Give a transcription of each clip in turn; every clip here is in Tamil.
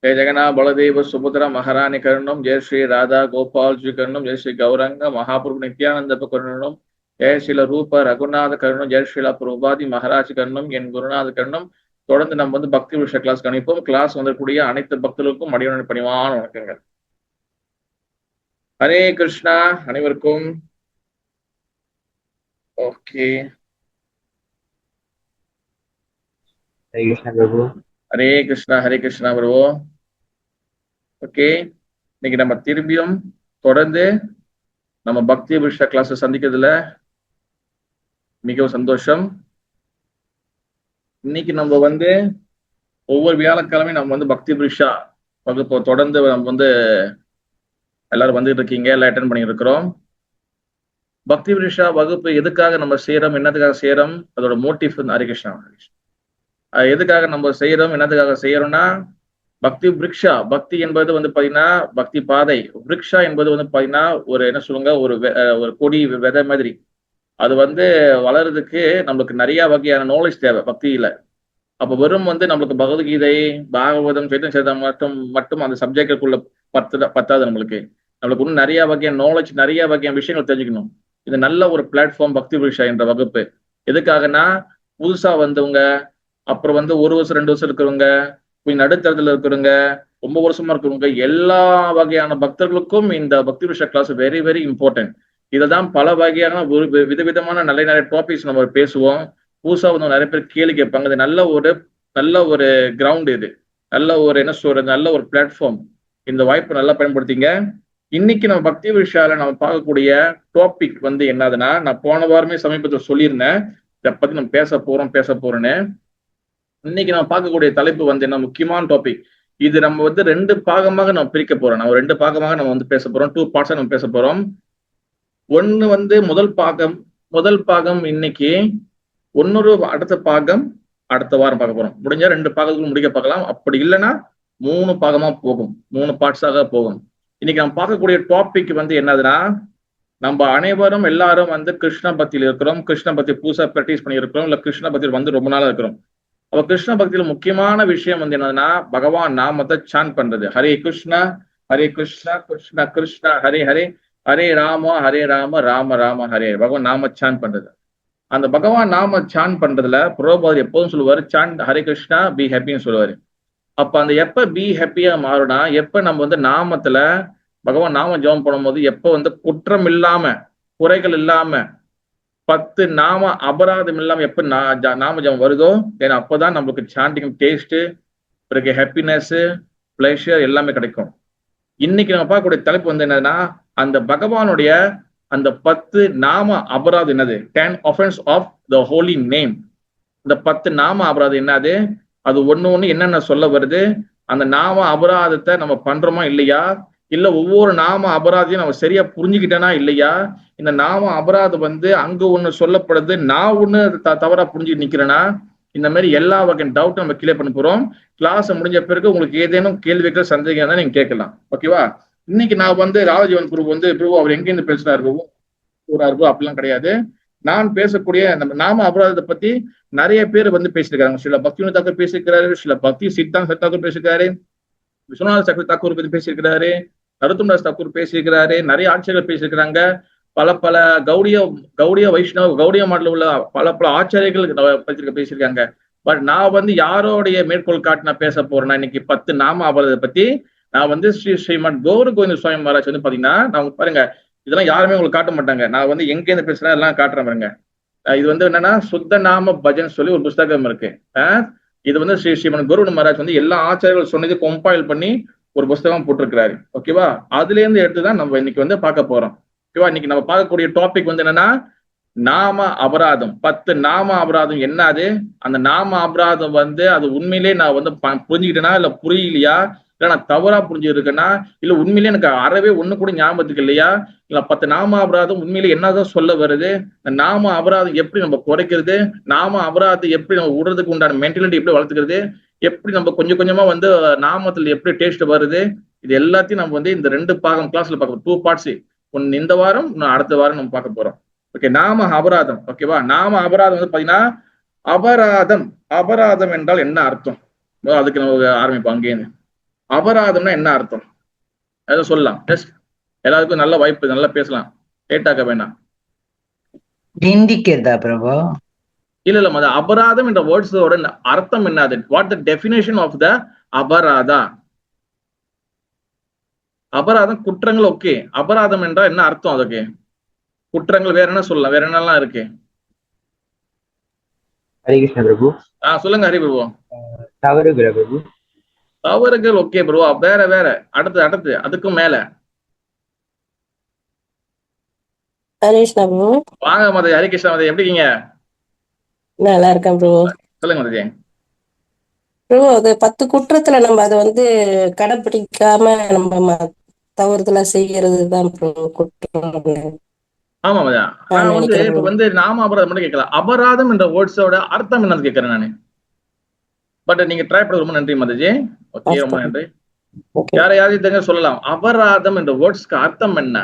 जय जगन्नाथ बलदेव सुभद्रा महारानी करुणम जय श्री राधा गोपाल जी करुणम जय श्री गौरंग महाप्रभु नित्यानंद करुणम जय श्रीல ரூப ரகுநாத கருணம் ஜெய் ஸ்ரீல பிரபாதி மகாராஜ் கருணம் என் குருநாத கருணம். தொடர்ந்து நம்ம வந்து பக்தி விஷய கிளாஸ் கணிப்போம். கிளாஸ் வந்தக்கூடிய அனைத்து பக்தர்களுக்கும் அடியோட பணிவான வணக்கங்கள். ஹரே கிருஷ்ணா அனைவருக்கும். ஓகே, हरे कृष्णा प्रभु। ஹரே கிருஷ்ணா பிரபு. ஓகே, இன்னைக்கு நம்ம திரும்பியும் தொடர்ந்து நம்ம பக்தி விஷய கிளாஸ் சந்திக்கிறதுல மிகவும் சந்தோஷம். இன்னைக்கு நம்ம வந்து ஒவ்வொரு வியாழக்கிழமையும் நம்ம வந்து பக்தி விஷா வகுப்பு தொடர்ந்து நம்ம வந்து எல்லாரும் வந்துட்டு இருக்கீங்க, எல்லாம் அட்டன் பண்ணிட்டு இருக்கிறோம். பக்தி விஷா வகுப்பு எதுக்காக நம்ம செய்யறோம், என்னத்துக்காக செய்யறோம், அதோட மோட்டிவ் ஹரே கிருஷ்ணா. எதுக்காக நம்ம செய்யறோம், என்னத்துக்காக செய்யறோம்னா பக்தி விருக்ஷா. பக்தி என்பது வந்து பாத்தீங்கன்னா பக்தி பாதை. விருக்ஷா என்பது வந்து பாத்தீங்கன்னா ஒரு என்ன சொல்லுங்க, ஒரு கொடி விதை மாதிரி. அது வந்து வளர்றதுக்கு நம்மளுக்கு நிறைய வகையான நாலேஜ் தேவை பக்தியில. அப்ப வெறும் வந்து நம்மளுக்கு பகவத்கீதை, பாகவதம், சைத்தன்ய சரிதம் மட்டும் அந்த சப்ஜெக்டுக்குள்ள பத்தாது. நம்மளுக்கு இன்னும் நிறைய வகையான நாலேஜ், நிறைய வகையான விஷயங்கள் தெரிஞ்சுக்கணும். இது நல்ல ஒரு பிளாட்ஃபார்ம் பக்தி விஷா என்ற வகுப்பு. எதுக்காகனா புதுசா வந்தவங்க, அப்புறம் வந்து 1 வருஷம் 2 வருஷம் இருக்கிறவங்க, கொஞ்சம் நடுத்தரத்துல இருக்கிறவங்க, ரொம்ப வருஷமா இருக்கிறவங்க, எல்லா வகையான பக்தர்களுக்கும் இந்த பக்தி விஷா கிளாஸ் வெரி வெரி இம்பார்ட்டன்ட். இததான் பல வகையான விதவிதமான நிறைய டாபிக்ஸ் நம்ம பேசுவோம். புதுசா வந்து நிறைய பேர் கேள்வி கேட்பாங்க. இது நல்ல ஒரு கிரவுண்ட். இது நல்ல ஒரு என்ன சொல்றது, நல்ல ஒரு பிளாட்ஃபார்ம். இந்த வாய்ப்பை நல்லா பயன்படுத்திங்க. இன்னைக்கு நம்ம பக்தி விஷயால நம்ம பார்க்கக்கூடிய டாபிக் வந்து என்னதுன்னா, நான் போன வாரமே சமீபத்தில் சொல்லியிருந்தேன் இதை பத்தி நம்ம பேச போறோன்னு. இன்னைக்கு நம்ம பார்க்கக்கூடிய தலைப்பு வந்து என்ன, முக்கியமான டாபிக். இது நம்ம வந்து 2 பாகமாக நம்ம பிரிக்க போறோம். நம்ம 2 பாகமாக நம்ம வந்து பேச போறோம். 2 பார்ட்ஸா நம்ம பேச போறோம். ஒண்ணு வந்து முதல் பாகம் இன்னைக்கு, அடுத்த பாகம் அடுத்த வாரம் பார்க்க போறோம். முடிஞ்சா 2 பாகத்துக்கு முடிக்க பார்க்கலாம். அப்படி இல்லைன்னா 3 பாகமா போகும், 3 பார்ட்ஸாக போகும். இன்னைக்கு நம்ம பார்க்கக்கூடிய டாபிக் வந்து என்னதுன்னா, நம்ம அனைவரும் எல்லாரும் வந்து கிருஷ்ண பக்தியில் இருக்கிறோம். கிருஷ்ண பக்தி புதுசா பிராக்டிஸ் பண்ணி இருக்கிறோம், இல்ல கிருஷ்ண பக்தியில் வந்து ரொம்ப நாளா இருக்கிறோம். அப்ப கிருஷ்ண பக்தியில முக்கியமான விஷயம் வந்து என்னதுன்னா, பகவான் நாமத்தை சான் பண்றது. ஹரே கிருஷ்ணா கிருஷ்ண கிருஷ்ணா ஹரே ஹரே, ஹரே ராம ராம ராம ஹரே. பகவான் நாம சான் பண்றது. அந்த பகவான் நாம சான் பண்றதுல புரோபாதர் எப்போதும் சொல்லுவாரு, சான் ஹரே கிருஷ்ணா பி ஹாப்பின்னு சொல்லுவாரு. அப்ப அந்த எப்ப பி ஹாப்பியா மாறுனா, எப்ப நம்ம வந்து நாமத்துல பகவான் நாம ஜெபம் பண்ணும்போது எப்ப வந்து குற்றம் இல்லாம, குறைகள் இல்லாம, 10 நாம அபராதம் இல்லாம எப்ப நாம ஜெபம் வருதோ, ஏன்னா அப்பதான் நம்மளுக்கு சாண்டிங் டேஸ்ட், பிறகு ஹாப்பினஸ், பிளஷர் எல்லாமே கிடைக்கும். இன்னைக்கு நம்ம பார்க்கக்கூடிய தலைப்பு வந்து என்னன்னா, அந்த பகவானுடைய அந்த 10 நாம அபராதம் என்னது, 10 offense of the holy name. இந்த 10 நாம அபராதம் என்னது, அது ஒண்ணு என்னென்ன சொல்ல வருது, அந்த நாம அபராதத்தை நம்ம பண்றோமா இல்லையா, இல்ல ஒவ்வொரு நாம அபராதையும் நம்ம சரியா புரிஞ்சுக்கிட்டேனா இல்லையா, இந்த நாம அபராதம் வந்து அங்க ஒண்ணு சொல்லப்படுது, நான் ஒண்ணு தவறா புரிஞ்சுட்டு நிக்கிறேன்னா, இந்த மாதிரி எல்லா வகையான டவுட் நம்ம கிளியர் பண்ண போறோம். கிளாஸ் முடிஞ்ச பிறகு உங்களுக்கு ஏதேனும் கேள்விகள் சந்தேகம் தான் நீங்க கேட்கலாம். ஓகேவா? இன்னைக்கு நான் வந்து ராஜீவன் குரு வந்து பிரபு அவர் எங்கேருந்து பேசுறாரு பிரபு அப்படிலாம் கிடையாது. நான் பேசக்கூடிய நம்ம நாம அபராதத்தை பத்தி நிறைய பேர் வந்து பேசியிருக்காங்க. சில பக்தி தாக்கூர் பேசியிருக்கிறாரு, சில பக்தி சித்தாந்த் தாக்கூர் பேசியிருக்காரு, விஸ்வநாத சக்கர தாக்கூர் பத்தி பேசியிருக்கிறாரு, நரோத்தமதாஸ் தாக்கூர் பேசியிருக்கிறாரு, நிறைய ஆட்சியர்கள் பேசியிருக்கிறாங்க. பல கௌடிய வைஷ்ணவ கௌடிய மாடல உள்ள பல ஆச்சாரியர்கள் பேசியிருக்காங்க. பட் நான் வந்து யாரோடைய மேற்கோள் காட்டி நான் பேச போறேன்னா, இன்னைக்கு 10 நாம அபராதத்தை பத்தி நான் வந்து ஸ்ரீமத் கௌர கோவிந்த சுவாமி மகாராஜ் வந்து பாத்தீங்கன்னா, நான் பாருங்க இதெல்லாம் யாருமே உங்களுக்கு காட்ட மாட்டாங்க. நான் வந்து எங்க இருந்து பேசுறேன் எல்லாம் காட்டுறேன் பாருங்க. இது வந்து என்னன்னா சுத்த நாம பஜன் சொல்லி ஒரு புஸ்தகம் இருக்கு. இது வந்து ஸ்ரீமத் கௌர மகாராஜ் வந்து எல்லா ஆச்சாரியர்கள் சொன்னது கம்பைல் பண்ணி ஒரு புஸ்தகம் போட்டிருக்கிறாரு. ஓகேவா? அதுல இருந்து எடுத்துதான் நம்ம இன்னைக்கு வந்து பார்க்க போறோம். ஓகேவா? இன்னைக்கு நம்ம பார்க்கக்கூடிய டாபிக் வந்து என்னன்னா, நாம அபராதம். 10 நாம அபராதம் என்னது, அந்த நாம அபராதம் வந்து அது உண்மையிலே நான் வந்து புரிஞ்சுக்கிட்டேனா இல்ல புரியலையா, இல்ல நான் தவறா புரிஞ்சுருக்கேன்னா, இல்ல உண்மையிலே எனக்கு அறவே ஒண்ணு கூட ஞாபகத்துக்கு இல்லையா, இல்ல 10 நாம அபராதம் உண்மையிலே என்னதான் சொல்ல வருது, நாம அபராதம் எப்படி நம்ம குறைக்கிறது, நாம அபராதம் எப்படி நம்ம விடுறதுக்கு உண்டான மென்டாலிட்டி எப்படி வளர்த்துக்கிறது, எப்படி நம்ம கொஞ்சம் கொஞ்சமா வந்து நாமத்துல எப்படி டேஸ்ட் வருது, இது எல்லாத்தையும் நம்ம வந்து இந்த 2 பாகம் கிளாஸ்ல பார்க்க 2 பார்ட்ஸ். ஒன்னு இந்த வாரம், இன்னும் அடுத்த வாரம் நம்ம பார்க்க போறோம். ஓகே, நாம அபராதம். ஓகேவா? நாம அபராதம் வந்து பாத்தீங்கன்னா, அபராதம் என்றால் என்ன அர்த்தம், அதுக்கு நம்ம ஆரம்பிப்போம் அங்கேன்னு. அபராதம்னா என்ன அர்த்தம்? அதை சொல்லலாம். ஜஸ்ட் எல்லாருக்கும் நல்ல வாய்ப்பு, நல்லா பேசலாம், லேட்டாக்க வேண்டாம். நிந்திக்கிறதா பிரபு? இல்ல மத அபராதம் என்ற வேர்ட்ஸோட அர்த்தம் என்னது? What the definition of the aparadha? அபராதம் குற்றங்கள். ஓகே, அபராதம் என்றால் என்ன அர்த்தம்? அதுக்கு குற்றங்கள் வேற என்ன சொல்லலாம்? வேற என்னெல்லாம் இருக்கு? ஹரே கிருஷ்ணா பிரபு. சொல்லுங்க ஹரி பிரபு. தவறுகள் பிரபு. தவறுகள். ஓகே ப்ரோ, வேற வேற அடுத்து அதுக்கும் மேல ஹரிஷ்ணா ப்ரோ. வாங்க மத ஹரிகிருஷ்ணா மத, எப்படி இருக்கீங்க? நல்லா இருக்கேன் ப்ரோ. சொல்லுங்க மதஜி. ப்ரோ, அது 10 குற்றத்துல நம்ம அதை கடைபிடிக்காம நம்ம தவறுதலா செய்யறதுதான் ப்ரோ குற்றம். ஆமா மதா, நான் இப்ப நாம அபராதம் மட்டும் கேட்கல, அபராதம் என்ற வேர்ட்ஸோட அர்த்தம் என்னன்னு கேட்கறேன் நானு. பட் நீங்க ட்ரை பண்ண ரொம்ப நன்றி மதஜி. ஓகே, ரொம்ப நன்றி. யாரையாவது தெரிஞ்ச சொல்லலாம், அபராதம் என்ற வேர்ட்ஸ்க்கு அர்த்தம் என்ன?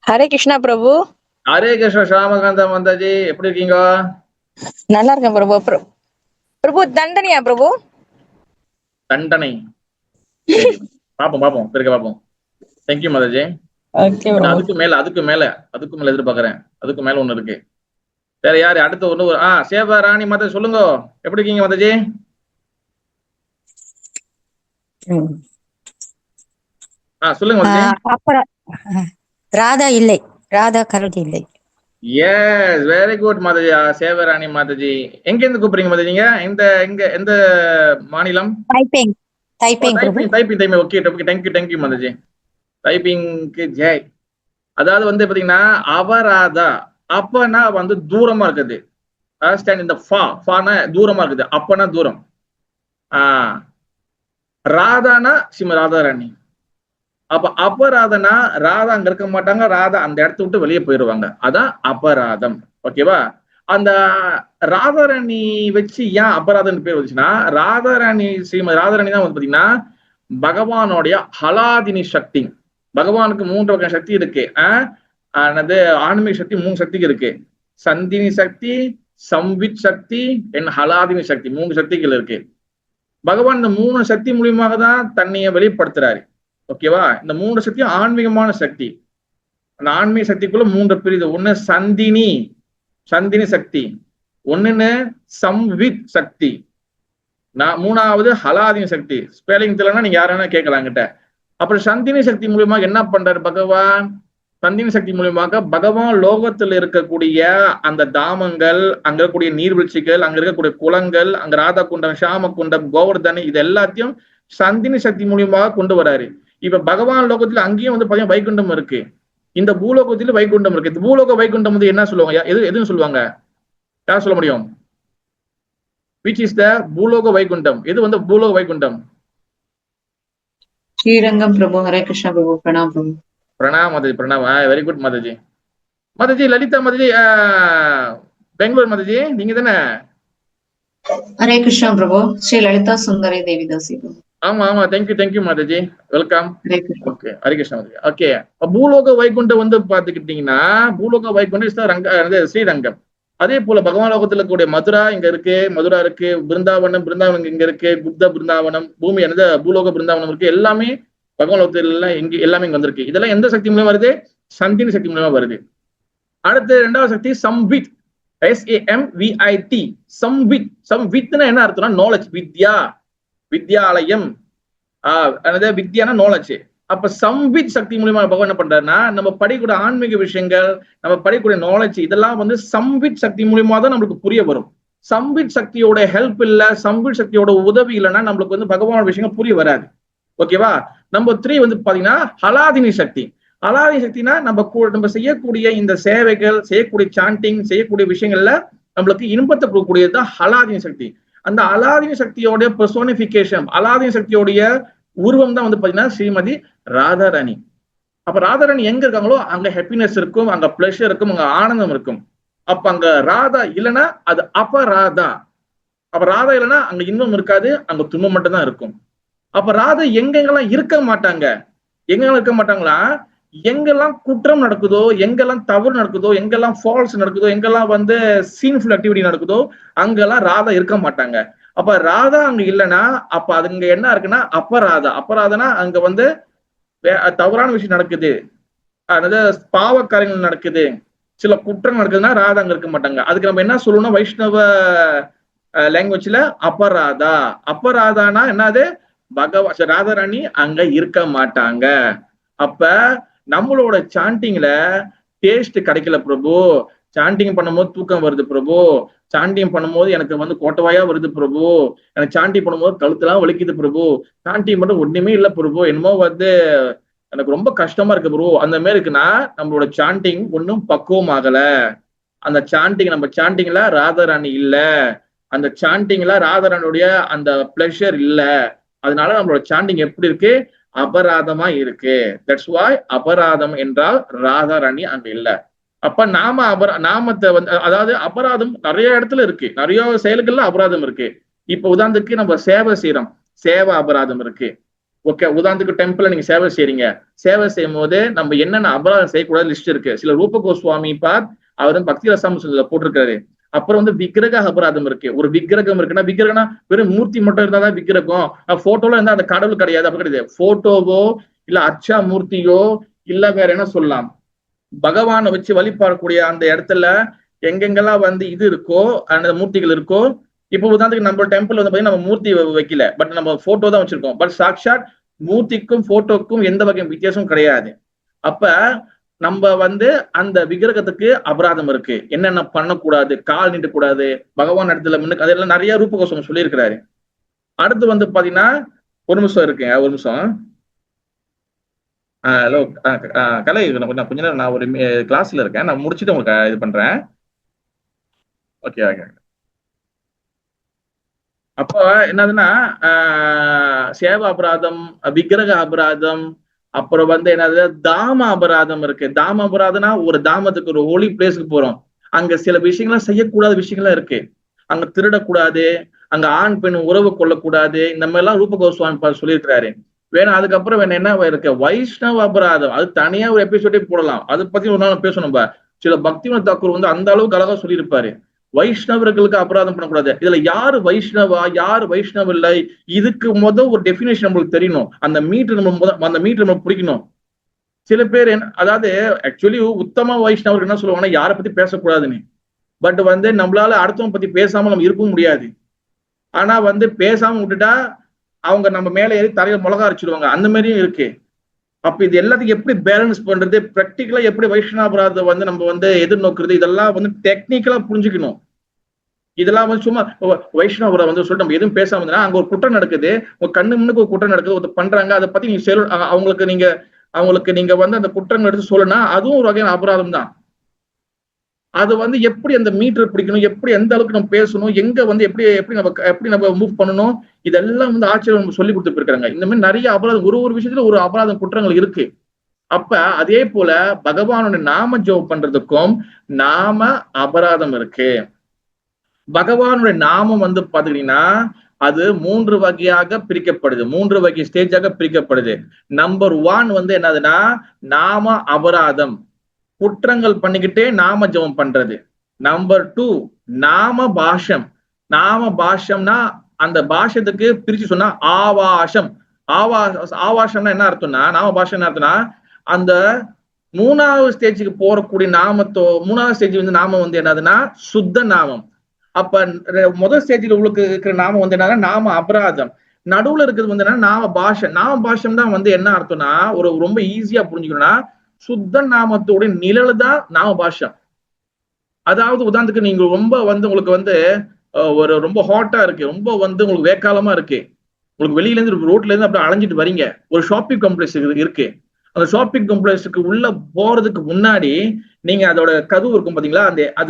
ஹரே கிருஷ்ணா பிரபு. ஹரே கிருஷ்ணா ஷாமகாந்த மந்தாஜி, எப்படி இருக்கீங்க? நல்லா இருக்கேன் பிரபு. பிரபு தண்டனையா பிரபு? தண்டனை. பாப்போம் பிறகு பாப்போம். தேங்க்யூ மதாஜி. அதுக்கு மேல எதிர்பார்க்கறேன். அதுக்கு மேல ஒண்ணு இருக்கு. வேற யாரு அடுத்து? ஒண்ணு சேவா ராணி மாதா, சொல்லுங்க, எப்படி இருக்கீங்க மாதாஜி? சொல்லுங்க மாதாஜி. ராதா இல்லை, ராதா கரடி இல்லை. Yes, very good mataji. Sevarani mataji, எங்க இருந்து கூப்பிடுறீங்க மாதாஜிங்க? எந்த மாநிலம்? டைப்பிங். Okay, thank you mataji. டைப்பிங்க்கு ஜெய். அதாவது பாத்தீங்கன்னா அபராதா அப்பனா தூரமா இருக்குது. இந்த ஃபானா தூரமா இருக்குது, அப்பனா தூரம். ராதானா ஸ்ரீமதி ராதாராணி. அப்ப அபராதனா ராதா அங்க இருக்க மாட்டாங்க, ராதா அந்த இடத்த விட்டு வெளியே போயிடுவாங்க, அதான் அபராதம். ஓகேவா? அந்த ராதாராணி வச்சு ஏன் அபராதம் பேர் வந்துச்சுன்னா, ராதாராணி ஸ்ரீமதி ராதாராணி தான் பாத்தீங்கன்னா பகவானுடைய ஹலாதினி சக்தி. பகவானுக்கு 3 வகை சக்தி இருக்கு. ஆன்மீக சக்தி 3 சக்திக்கு இருக்கு. சந்தினி சக்தி, சம்வித் சக்தி, ஹலாதினி சக்தி, 3 சக்திகள் இருக்கு. பகவான் இந்த 3 சக்தி மூலியமாக தான் தன்னைய வெளிப்படுத்துறாரு. ஓகேவா? இந்த 3 சக்தியும் ஆன்மீகமான சக்தி. அந்த ஆன்மீக சக்திக்குள்ள 3 பிரிவு. ஒண்ணு சந்தினி சக்தி, ஒண்ணுன்னு சம்வித் சக்தி, 3வது ஹலாதினி சக்தி. ஸ்பெல்லிங் தெரியலன்னா நீங்க யாரா கேட்கலாம் கிட்ட. அப்புறம் சந்தினி சக்தி மூலியமாக என்ன பண்றாரு பகவான்? சந்தினி சக்தி மூலியமாக பகவான் லோகத்தில் இருக்கக்கூடிய அந்த தாமங்கள், அங்க இருக்கக்கூடிய நீர்வீழ்ச்சிகள், அங்க இருக்கக்கூடிய குளங்கள், அங்க ராதா குண்டம், ஷாம குண்டம், கோவர்தனை, இது எல்லாத்தையும் சந்தினி சக்தி மூலியமாக கொண்டு வராரு. இப்ப பகவான் லோகத்துல அங்கேயும் பாத்தீங்கன்னா வைகுண்டம் இருக்கு, இந்த பூலோகத்தில வைகுண்டம் இருக்கு. இந்த பூலோக வைகுண்டம் என்ன சொல்லுவாங்க? எதுன்னு சொல்லுவாங்க? யார் சொல்ல முடியும்? விச் இஸ் த பூலோக வைகுண்டம்? எது பூலோக வைகுண்டம்? ஸ்ரீரங்கம் பிரபு. ஹரே கிருஷ்ணா பிரபு. பிரணாம் பிரபு. பிரணாம் மாதாஜி, பிரணாம். Very good mataji. மாதாஜி லலிதா மாதாஜி, பெங்களூர் மாதாஜி, நீங்க தானே? ஹரே கிருஷ்ணா பிரபு. ஸ்ரீ லலிதா சுந்தரி தேவிதாசி பிரபு. ஆமா, thank you Mataji, welcome. Okay, Hare Krishna Mataji. Okay, பூலோக வைகுண்டம் பாத்துக்கிட்டீங்கன்னா, பூலோக வைகுண்டம் ஸ்ரீரங்கம். அதே போல பகவான் லோகத்துல இருக்கக்கூடிய மதுரா இங்க இருக்கு, மதுரா இருக்கு, பிருந்தாவனம் இங்க இருக்கு, புத்த பிருந்தாவனம், பூமி பூலோக பிருந்தாவனம் இருக்கு. எல்லாமே பகவான் லோகத்துல எல்லாமே இங்க வந்திருக்கு. இதெல்லாம் எந்த சக்தி மூலமா வருது? சந்தினி சக்தி மூலமா வருது. அடுத்து 2வது சக்தி சம்வித், SAMVIT. சம்வித்னா என்ன அர்த்தம்னா நாலேஜ், வித்யாலயம். வித்யானா நாலேஜ். அப்ப சம்வித் சக்தி மூலியமா பகவான் என்ன பண்றாருன்னா, நம்ம படிக்கூடிய ஆன்மீக விஷயங்கள், நம்ம படிக்கூடிய நாலேஜ், இதெல்லாம் சம்வித் சக்தி மூலியமா தான் நம்மளுக்கு புரிய வரும். சம்வித் சக்தியோட ஹெல்ப் இல்ல, சம்வித் சக்தியோட உதவி இல்லைன்னா நம்மளுக்கு பகவானோட விஷயங்கள் புரிய வராது. ஓகேவா? நம்பர் 3 பாத்தீங்கன்னா ஹலாதினி சக்தி. ஹலாதினி சக்தினா நம்ம செய்யக்கூடிய இந்த சேவைகள், செய்யக்கூடிய சாண்டிங், செய்யக்கூடிய விஷயங்கள்ல நம்மளுக்கு இன்பத்தை கொடுக்கக்கூடியதுதான் ஹலாதினி சக்தி. அந்த அலாதினி சக்தியோட பெர்சோனிபிகேஷன், அலாதினி சக்தியோடைய உருவம் தான் பாத்தீங்கன்னா ஸ்ரீமதி ராதாராணி. அப்ப ராதாராணி எங்க இருக்காங்களோ அங்க ஹாப்பினஸ் இருக்கும், அங்க பிளஷர் இருக்கும், அங்க ஆனந்தம் இருக்கும். அப்ப அங்க ராதா இல்லைன்னா அது அபராதா. அப்ப ராதா இல்லைன்னா அங்க இன்பம் இருக்காது, அங்க துன்பம் மட்டும் தான் இருக்கும். அப்ப ராதா எங்கெங்கெல்லாம் இருக்க மாட்டாங்க? எங்கெல்லாம் இருக்க மாட்டாங்களா? எங்கெல்லாம் குற்றம் நடக்குதோ, எங்கெல்லாம் தவறு நடக்குதோ, எங்கெல்லாம் ஃபால்ஸ் நடக்குதோ, எங்கெல்லாம் சீன்ஃபுல் ஆக்டிவிட்டி நடக்குதோ, அங்கெல்லாம் ராதா இருக்க மாட்டாங்க. அப்ப ராதா அங்க இல்லைன்னா அப்ப அதுங்க என்ன இருக்குன்னா அபராதா. அபராதனா அங்க வந்து தவறான விஷயம் நடக்குது, அதாவது பாவ காரியங்கள் நடக்குது, சில குற்றம் நடக்குதுன்னா ராதா அங்க இருக்க மாட்டாங்க. அதுக்கு நம்ம என்ன சொல்லணும்னா வைஷ்ணவ லாங்குவேஜ்ல அபராதா. அபராதானா என்னது, ராதாராணி அங்க இருக்க மாட்டாங்க. அப்ப நம்மளோட சாண்டிங்ல டேஸ்ட் கிடைக்கல பிரபு, சாண்டிங் பண்ணும்போது தூக்கம் வருது பிரபு, சாண்டிங் பண்ணும்போது எனக்கு வந்து கோட்டவாயா வருது பிரபு, எனக்கு சாண்டிங் பண்ணும்போது கழுத்துலாம் வலிக்குது பிரபு, சாண்டிங் மட்டும் ஒண்ணுமே இல்லை பிரபு, என்னமோ வந்து எனக்கு ரொம்ப கஷ்டமா இருக்கு ப்ரோ, அந்த மாதிரி இருக்குன்னா நம்மளோட சாண்டிங் ஒன்றும் பக்குவம் ஆகல. அந்த சாண்டிங் நம்ம சாண்டிங்ல ராதாராணி இல்ல, அந்த சாண்டிங்ல ராதாராணியுடைய அந்த பிளஷர் இல்ல, அதனால நம்மளோட சாண்டிங் எப்படி இருக்கு, அபராதமா இருக்கு. தட்ஸ் வாய் அபராதம் என்றால் ராதாராணி அங்க இல்ல. அப்ப நாமத்தை வந்து, அதாவது அபராதம் நிறைய இடத்துல இருக்கு, நிறைய செயல்கள்ல அபராதம் இருக்கு. இப்ப உதாரணத்துக்கு நம்ம சேவை செய்யறோம், சேவை அபராதம் இருக்கு. ஓகே, உதாரணத்துக்கு டெம்பிள்ல நீங்க சேவை செய்றீங்க, சேவை செய்யும் போது நம்ம என்னென்ன அபராதம் செய்யக்கூடாது லிஸ்ட் இருக்கு. சில ரூப கோஸ்வாமி அவர் பக்தி ரசாம்சத்துல போட்டிருக்காரு. அப்புறம் வந்து விக்கிரக அபராதம் இருக்கு. ஒரு விக்கிரகம் இருக்குன்னா, விக்கிரகம்னா வெறும் மூர்த்தி மட்டும் இருந்தாதான் விக்கிரகம், போட்டோல இருந்தா அந்த கடவுள் கிடையாது, அப்படி கிடையாது. போட்டோவோ இல்ல அச்சா மூர்த்தியோ இல்ல வேற என்ன சொல்லலாம், பகவானை வச்சு வழிபாடக்கூடிய அந்த இடத்துல எங்கெங்கெல்லாம் வந்து இது இருக்கோ, அந்த மூர்த்திகள் இருக்கோ. இப்போ உதாரணத்துக்கு நம்ம டெம்பிள் வந்து பாத்தீங்கன்னா நம்ம மூர்த்தி வைக்கல, பட் நம்ம போட்டோ தான் வச்சிருக்கோம். பட் சாக்ஷாத் மூர்த்திக்கும் போட்டோக்கும் எந்த வகை வித்தியாசமும் கிடையாது. அப்ப நம்ம வந்து அந்த விக்கிரகத்துக்கு அபராதம் இருக்கு, என்னென்ன பண்ணக்கூடாது, கால் நீட்டக்கூடாது, பகவான் இடத்துல முன்னுக்கு, அதெல்லாம் நிறைய ரூபகோசம் சொல்லியிருக்கிறாரு. அடுத்து வந்து பாத்தீங்கன்னா, ஒரு நிமிஷம் இருக்குங்க, ஒரு நிமிஷம். ஹலோ கலை, நான் கொஞ்ச நேரம் நான் ஒரு கிளாஸ்ல இருக்கேன், நான் முடிச்சுட்டு உங்களுக்கு இது பண்றேன். Okay okay. அப்ப என்னதுன்னா சேவா அபராதம், விக்கிரக அபராதம், அப்புறம் வந்து என்னது தாம அபராதம் இருக்கு. தாம அபராதம்னா ஒரு தாமத்துக்கு, ஒரு ஹோலி பிளேஸுக்கு போறோம், அங்க சில விஷயங்கள்லாம் செய்யக்கூடாத விஷயங்கள்லாம் இருக்கு. அங்க திருடக்கூடாது, அங்க ஆண் பெண் உறவு கொள்ளக்கூடாது, இந்த மாதிரி எல்லாம் ரூப கோஸ்வாமி சொல்லியிருக்கிறாரு. வேணும் அதுக்கப்புறம் வேணும் என்ன இருக்கு, வைஷ்ணவ அபராதம், அது தனியா ஒரு எபிசோடே போடலாம், அதை பத்தி ஒரு நாள் பேசணும். நம்ம சில பக்திவினோத் தாக்கூர் வந்து அந்த அளவுக்கு அழகா சொல்லியிருப்பாரு, வைஷ்ணவர்களுக்கு அபராதம் பண்ணக்கூடாது. இதுல யாரு வைஷ்ணவா யாரு வைஷ்ணவ இல்லை, இதுக்கு ஒரு டெபினேஷன் நம்மளுக்கு தெரியணும். அந்த மீட்டர் நம்ம பிடிக்கணும். சில பேர் அதாவது ஆக்சுவலி உத்தம வைஷ்ணவர் என்ன சொல்லுவாங்கன்னா யாரை பத்தி பேசக்கூடாதுன்னு. பட் வந்து நம்மளால அடுத்தவங்க பத்தி பேசாம நம்ம இருக்கவும் முடியாது. ஆனா வந்து பேசாம விட்டுட்டா அவங்க நம்ம மேல ஏறி தலையில மிளகா அரைச்சிடுவாங்க, அந்த மாதிரியும் இருக்கு. அப்ப இது எல்லாத்தையும் எப்படி பேலன்ஸ் பண்றது, பிராக்டிக்கலா எப்படி வைஷ்ணவராத வந்து நம்ம வந்து எதிர்நோக்குறது, இதெல்லாம் வந்து டெக்னிக்கலா புரிஞ்சுக்கணும். இதெல்லாம் வந்து சும்மா வைஷ்ணவரை வந்து சொல்லிட்டு நம்ம எதுவும் பேசாம இருந்தா, அங்க ஒரு குற்றம் நடக்குது, உங்க கண்ணு முன்னுக்கு ஒரு குற்றம் நடக்குது, ஒருத்தர் பண்றாங்க, அதை பத்தி நீங்க அவங்களுக்கு நீங்க வந்து அந்த குற்றங்கள் எடுத்து சொல்லணும்னா அதுவும் ஒரு வகையான அபராதம் தான். அது வந்து எப்படி அந்த மீட்டர் பிடிக்கணும், எப்படி எந்த அளவுக்கு நம்ம பேசணும், எங்க வந்து எப்படி நம்ம மூவ் பண்ணணும், இதெல்லாம் வந்து ஆச்சரியம் நம்ம சொல்லி கொடுத்துட்டு இருக்காங்க. இந்த மாதிரி நிறைய அபராதம், ஒரு விஷயத்துல ஒரு அபராதம் குற்றங்கள் இருக்கு. அப்ப அதே போல பகவானோட நாம ஜெபம் பண்றதுக்கும் நாம அபராதம் இருக்கு. பகவானுடைய நாமம் வந்து பாத்துக்கிட்டீங்கன்னா அது 3 வகையாக பிரிக்கப்படுது, 3 வகை ஸ்டேஜாக பிரிக்கப்படுது. நம்பர் 1 வந்து என்னதுன்னா நாம அபராதம், குற்றங்கள் பண்ணிக்கிட்டே நாம ஜெபம் பண்றது. நம்பர் 2 நாம பாஷம். நாம பாஷம்னா அந்த பாஷத்துக்கு பிரிச்சு சொன்னா ஆவாசம். ஆவாசம்னா என்ன அர்த்தம்னா, நாம பாஷம் என்ன அர்த்தம்னா, அந்த 3வது ஸ்டேஜுக்கு போறக்கூடிய நாமத்தோ 3வது ஸ்டேஜ் வந்து நாமம் வந்து என்னதுன்னா சுத்த நாமம். அப்ப முதல் ஸ்டேஜில் உங்களுக்கு இருக்கிற நாமம் வந்து என்னன்னா நாம அபராதம். நடுவுல இருக்கிறது வந்து என்ன, நாம பாஷம். நாம பாஷம் தான் வந்து என்ன அர்த்தம்னா, ஒரு ரொம்ப ஈஸியா புரிஞ்சுக்கணும்னா சுத்த நாமத்தோட நிழல் தான் நாம பாஷம். அதாவது உதாரணத்துக்கு நீங்க ரொம்ப வந்து உங்களுக்கு வந்து ஒரு ரொம்ப ஹாட்டா இருக்கு, ரொம்ப வந்து உங்களுக்கு வேக்காலமா இருக்கு, உங்களுக்கு வெளியில இருந்து ரோட்ல இருந்து அப்படியே அலைஞ்சிட்டு வரீங்க, ஒரு ஷாப்பிங் காம்ப்ளெக்ஸ் இருக்கு. அந்த ஷாப்பிங் காம்ப்ளெக்ஸுக்கு உள்ள போறதுக்கு முன்னாடி நீங்க அதோட கதவு இருக்கும் பாத்தீங்களா,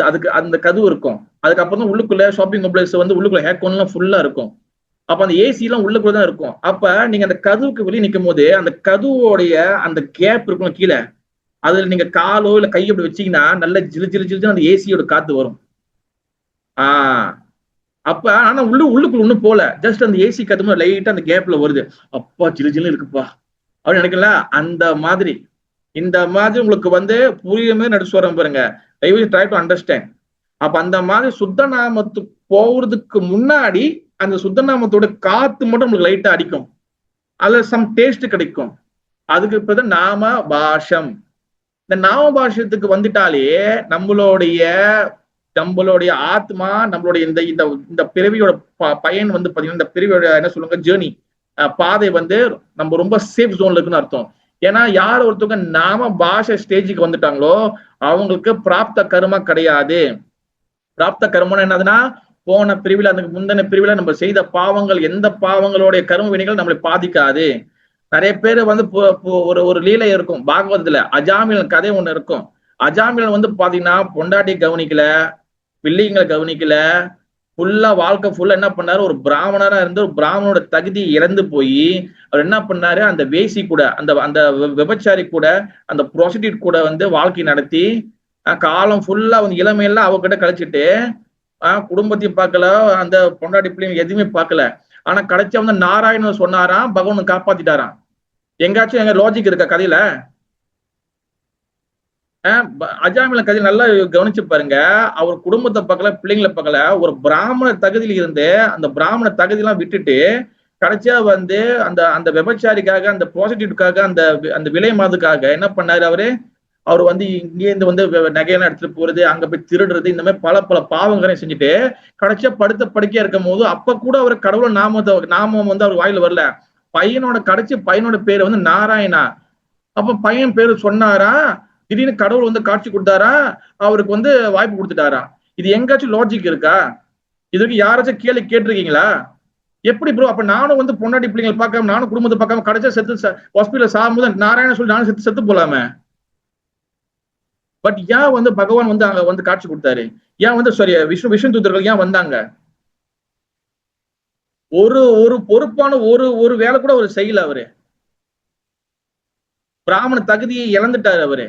அதுக்கு அந்த கதவு இருக்கும். அதுக்கப்புறம் தான் உள்ளுக்குள்ள ஷாப்பிங் காம்ப்ளெக்ஸ் வந்து உள்ளுக்குள்ள ஹேக்கோன்லாம் ஃபுல்லா இருக்கும். அப்ப அந்த ஏசி எல்லாம் உள்ளுக்குள்ள தான் இருக்கும். அப்ப நீங்க அந்த கதவுக்கு வெளியே நிற்கும் போது அந்த கதவோடைய அந்த கேப் இருக்கும் கீழே, அதுல நீங்க காலோ இல்ல கையோ அப்படி வச்சீங்கன்னா நல்ல ஜிலு ஜிலு ஜிலுன்னு அந்த ஏசியோட காத்து வரும். அப்ப ஆனா உள்ளுக்குள்ள ஒண்ணும் போல, ஜஸ்ட் அந்த ஏசி காத்து லைட்டா அந்த கேப்ல வருது, அப்பா ஜிலு ஜிலு இருக்குப்பா அப்படின்னு நினைக்கல. அந்த மாதிரி இந்த மாதிரி உங்களுக்கு வந்து புரியுற மாதிரி நடிச்சு வரேன் பாருங்க, ட்ரை டு அண்டர்ஸ்டாண்ட். அப்ப அந்த மாதிரி சுத்த நாமத்துக்கு போறதுக்கு முன்னாடி அந்த சுத்தநாமத்தோட காத்து மட்டும் நம்மளுக்கு லைட்டா அடிக்கும், அதுல சம் டேஸ்ட் கிடைக்கும். அதுக்கு இப்ப நாம பாஷம். இந்த நாம பாஷத்துக்கு வந்துட்டாலே நம்மளுடைய நம்மளுடைய ஆத்மா, நம்மளுடைய இந்த இந்த இந்த பிறவியோட பயன் வந்து பாத்தீங்கன்னா, இந்த பிறவியோட என்ன சொல்லுங்க ஜேர்னி, பாதை வந்து நம்ம ரொம்ப சேஃப் ஜோன்ல இருக்குன்னு அர்த்தம். ஏன்னா யார் ஒருத்தவங்க நாம பாஷை ஸ்டேஜுக்கு வந்துட்டாங்களோ அவங்களுக்கு பிராப்த கர்மா கிடையாது. பிராப்த கர்மம் என்னதுன்னா, போன பிரிவில் அதுக்கு முந்தின பிரிவில் நம்ம செய்த பாவங்கள், எந்த பாவங்களுடைய கர்ம வினைகள் நம்மளை பாதிக்காது. நிறைய பேர் வந்து ஒரு ஒரு லீலை இருக்கும் பாகவதத்துல, அஜாமிலன் கதை ஒண்ணு இருக்கும். அஜாமிலன் வந்து பாத்தீங்கன்னா பொண்டாட்டி கவனிக்கல, பிள்ளைங்களை கவனிக்கல, ஃபுல்லா வாழ்க்கை ஃபுல்லா என்ன பண்ணாரு, ஒரு பிராமணரா இருந்து ஒரு பிராமணோட தகுதி இறந்து போய் அவர் என்ன பண்ணாரு, அந்த வேசி கூட, அந்த அந்த விபச்சாரி கூட, அந்த ப்ரோஸ்டியூட் கூட வந்து வாழ்க்கை நடத்தி காலம் ஃபுல்லா வந்து இளமையெல்லாம் அவகிட்ட கழிச்சிட்டு குடும்பத்தையும் பார்க்கல, அந்த பொண்டாட்டி பிள்ளைங்க எதுவுமே பார்க்கல. ஆனா கடைசியா வந்து நாராயணன் சொன்னாராம், பகவான் காப்பாத்திட்டாராம். எங்காச்சும் எங்க லாஜிக் இருக்கா கதையில? அஜாமில கதையில நல்லா கவனிச்சு பாருங்க. அவர் குடும்பத்தை பார்க்கல, பிள்ளைங்களை பார்க்கல, ஒரு பிராமண தகுதியில இருந்து அந்த பிராமண தகுதியெல்லாம் விட்டுட்டு கடைசியா வந்து அந்த அந்த விபச்சாரிக்காக, அந்த ப்ராஸ்டியூட்காக, அந்த அந்த விலை மாதுக்காக என்ன பண்ணாரு அவரு, அவர் வந்து இங்கேருந்து வந்து நகையெல்லாம் எடுத்துட்டு போறது, அங்க போய் திருடுறது, இந்த மாதிரி பல பல பாவங்களையும் செஞ்சுட்டு கடைசியா படுத்த படுக்கையா இருக்கும் போது அப்ப கூட அவர் கடவுள் நாமம் வந்து அவர் வாயில வரல. பையனோட கடைசி பையனோட பேரு வந்து நாராயணா. அப்ப பையன் பேரு சொன்னாரா, திடீர்னு கடவுள் வந்து காட்சி கொடுத்தாரா, அவருக்கு வந்து வாய்ப்பு கொடுத்துட்டாரா? இது எங்காச்சும் லாஜிக் இருக்கா? இதுக்கு யாராச்சும் கேள்வி கேட்டிருக்கீங்களா? எப்படி ப்ரோ? அப்ப நானும் வந்து பொண்டாட்டி பிள்ளைங்களை பார்க்காம, நானும் குடும்பத்தை பார்க்காம கடைசியா செத்து ஹாஸ்பிட்டல் சாகும்போது நாராயண சொல்லி நானும் செத்து போலாமே. பட் ஏன் வந்து பகவான் வந்து அங்க வந்து காட்சி கொடுத்தாரு? ஏன் வந்து சாரி விஷ்ணு தூதர்கள் ஏன் வந்தாங்க? ஒரு ஒரு பொறுப்பான ஒரு வேலை கூட அவர் செய்யல. அவரு பிராமண தகுதியை இழந்துட்டாரு.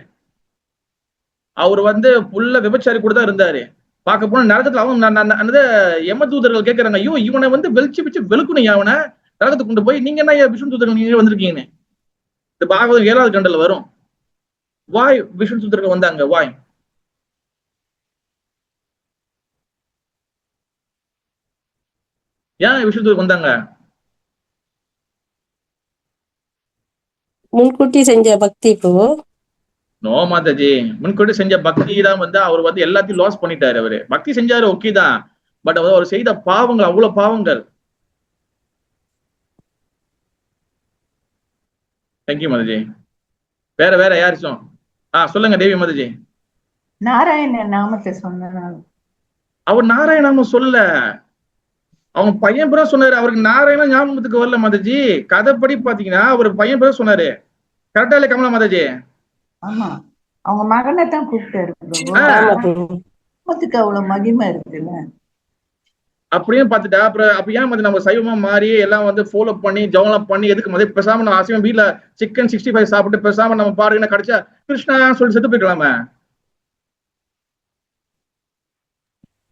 அவர் வந்து புல்ல விபச்சாரி கூட தான் இருந்தாரு. பார்க்க போன நரகத்துல அவங்க யம தூதர்கள் கேட்கறாங்க, ஐயோ இவனை வந்து வெளிச்சு வச்சு வெளுக்கணும், அவனை நரகத்துக்கு கொண்டு போய், நீங்க என்ன விஷ்ணு தூதர்கள் நீங்க வந்திருக்கீங்கன்னு. இந்த பாகவதம் 7வது கண்டல வரும். வாய் விஷ்ணு தூதர்கள் வந்தாங்க. வாய் ஏன் விஷ்ணு தூதர்கள் வந்தாங்க? முன்கூட்டி செஞ்ச பக்தி பிரபு. நோ மாதாஜி, முன்கூட்டி செஞ்ச பக்தி தான் வந்து அவர் வந்து எல்லாத்தையும் லாஸ் பண்ணிட்டாரு. அவரு பக்தி செஞ்சாரு, ஓகே தான். பட் அவர் செய்த பாவங்கள் அவ்வளவு பாவங்கள். தேங்க்யூ மாதாஜி. வேற வேற யாருச்சும் சொல்லுங்க தேவி மாதாஜி. நாராயண நாமத்தை சொன்னாலும் அவர் நாராயண நாமம் சொல்லல, அவங்க பையன் பேரும் சொன்னாரு. அவருக்கு நாராயண ஞாபகத்துக்கு வரல மாதாஜி. கதைப்படி பாத்தீங்கன்னா அவர் பையன் பேரும் சொன்னாரு. கரெக்டா இல்ல கமலா மாதாஜி? ஆமா, அவங்க மகனை தான் கூப்பிட்டாரு. குடும்பத்துக்கு அவ்வளவு மகிமை இருக்குல்ல. அப்படியும் பார்த்துட்டா அப்புறம் அப்ப ஏன் வந்து நம்ம சைவமா மாறி எல்லாம் வந்து ஃபாலோ பண்ணி ஜவலாம் பண்ணி எதுக்கு மாதிரி பேசாம நம்ம அசைவம் வீட்டுல சிக்கன் 65 சாப்பிட்டு பேசாம நம்ம பாருங்க கிடைச்சா கிருஷ்ணா சொல்லி செத்து போய்க்கலாமே.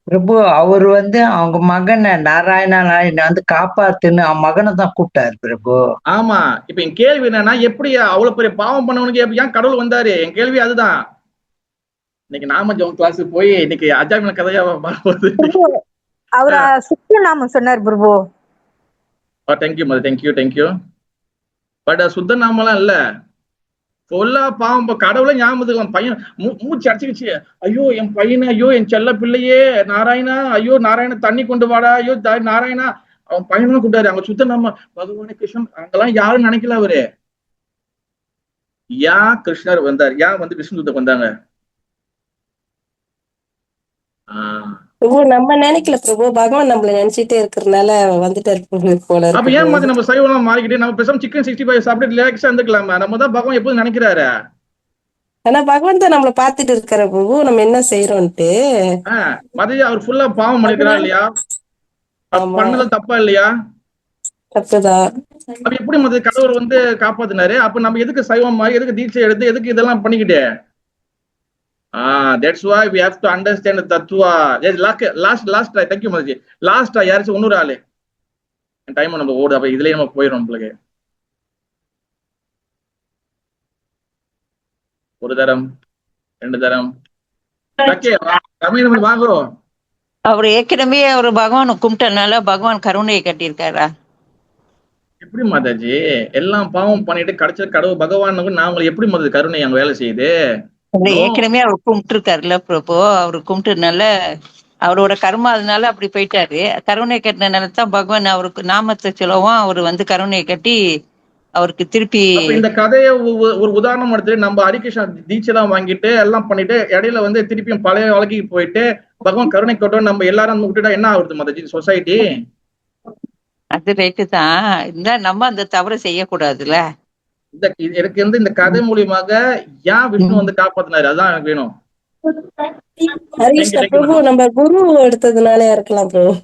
பிரபு அவர் வந்து அவங்க மகனை நாராயணா வந்து காப்பாத்துன்னு அவன் மகனை தான் கூப்பிட்டாரு பிரபு. ஆமா, இப்ப என் கேள்வி என்னன்னா, எப்படி அவ்வளவு பெரிய பாவம் பண்ணவனுக்கு ஏன் கடவுள் வந்தாரு? என் கேள்வி அதுதான். இன்னைக்கு நாம ஜவம் கிளாஸ் போய் இன்னைக்கு அஜாமின கதையா மாறுவது. அவர சுத்தநாமம் சொன்னார் பிரபு. Thank you Madhu, thank you. பட் சுத்த நாமெல்லாம் இல்ல, சொல்லா பாவம். கடவுளை ஞாபகத்துக்கலாம். பையன் மூச்சு அடிச்சுக்கிச்சு, ஐயோ என் பையனை, ஐயோ என் செல்ல பிள்ளையே நாராயணா, ஐயோ நாராயண தண்ணி கொண்டு வாடா, ஐயோ நாராயணா. அவன் பையனும் கூப்பிட்டாரு. அங்க சுத்த நாம பகவானே கிருஷ்ணன் அங்கெல்லாம் யாரும் நினைக்கல. அவரு ஏன் கிருஷ்ணர் வந்தார்? ஏன் வந்து விஷ்ணு தூதர் வந்தாங்க? நம்ம நினைக்கல பிரபு, பகவான் நம்மள நினைச்சிட்டே இருக்கிறதுனால வந்துட்டாரு போல. அப்ப ஏன் மாதிரி நம்ம சைவம் மாறிக்கிட்டு நம்ம பேசாம சிக்கன் 65 சாப்பிட்டு ரிலாக்ஸா இருந்துக்கலாமா? நம்ம தான் பகவான் எப்போதும் நினைக்கிறாரு. ஆனா பகவான் தான் நம்மள பாத்துட்டு இருக்கிற பிரபு, நம்ம என்ன செய்யறோம்ட்டு. மதிய அவர் ஃபுல்லா பாவம் பண்ணிக்கிறா இல்லையா? பண்ணது தப்பா இல்லையா? தப்புதான். அப்ப எப்படி மதிய கடவுள் வந்து காப்பாத்தினாரு? அப்ப நம்ம எதுக்கு சைவம் மாதிரி, எதுக்கு தீட்சை எடுத்து, எதுக்கு இதெல்லாம் பண்ணிக்கிட்டு? That's why we have to understand the tattva. Yes, last try. Thank you Madaji. Last try யாராச்சும் இன்னொரு ஆளு. டைம் நம்ம ஓடு, அப்ப இதுலயே நம்ம போயிடும். நம்மளுக்கு ஒரு தரம் 2 தரம் ஓகே. தமிழ் வாங்குறோம். அவர் ஏற்கனவே அவர் பகவானை கும்பிட்டனால பகவான் கருணையை கட்டியிருக்காரா? எப்படி மாதாஜி எல்லாம் பாவம் பண்ணிட்டு கடைசியில கடவுள் பகவானுக்கு நாம எப்படி மாதாஜி கருணை அங்க வேலை செய்யுது? அவர் ஏற்கனவே அவர் கும்பிட்டு இருக்காருல்ல பிரபு, அவர் கும்பிட்டதுனால அவரோட கர்மா அதனால அப்படி போயிட்டாரு. கருணை கட்டினால தான் பகவான் அவருக்கு நாமத்தை சொல்லவும் அவர் வந்து கருணையை கட்டி அவருக்கு திருப்பி. அப்ப இந்த கதையை ஒரு உதாரணம் எடுத்துட்டு நம்ம ஹரிகிருஷ்ணா தீட்சைலாம் வாங்கிட்டு எல்லாம் பண்ணிட்டு இடையில வந்து திருப்பியும் பழைய வாழ்க்கைக்கு போயிட்டு பகவான் கருணை கொட்டோம் நம்ம எல்லாரும் விட்டுட்டா என்ன ஆகுது மாதாஜி சொசைட்டி? அது ரைட்டு தான். இந்த நம்ம அந்த தவறு செய்யக்கூடாதுல்ல. எனக்கு வந்து இந்த கதை மூலியமாக ஏன் விஷ்ணு வந்து காப்பாத்தினாரு அதான் எனக்கு வேணும். ஹரிகிருஷ்ண பிரபு நம்ம குரு எடுத்ததுனால இருக்கலாம் பிரபு.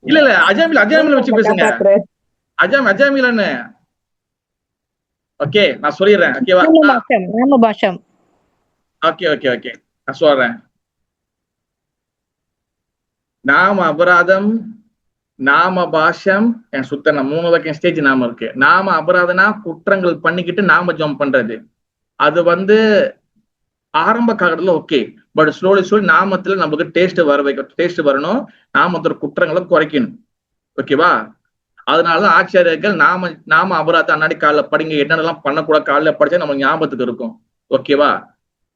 இல்ல அஜாமில வச்சு பேசுங்க. அஜாமிலன்னு ஓகே நான் சொல்லிடுறேன். ஓகேவா? நாமபாஷம். ஓகே ஓகே ஓகே நான் சொல்றேன். நாம அபராதம், நாம பாஷம், என் சுத்தன 3 வகை ஸ்டேஜ் நாம இருக்கு. நாம அபராதனா குற்றங்கள் பண்ணிக்கிட்டு நாம ஜம்ப் பண்றது. அது வந்து ஆரம்ப காலத்துல ஓகே. பட் ஸ்லோலி நாமத்துல நமக்கு டேஸ்ட் வரணும். நாமத்தோட குற்றங்களை குறைக்கணும். ஓகேவா? அதனாலதான் ஆச்சாரியர்கள் நாம அபராதம் அன்னாடி காலைல படிங்க, என்னென்னலாம் பண்ணக்கூடாது காலைல படிச்சா நமக்கு ஞாபகத்துக்கு இருக்கும். ஓகேவா?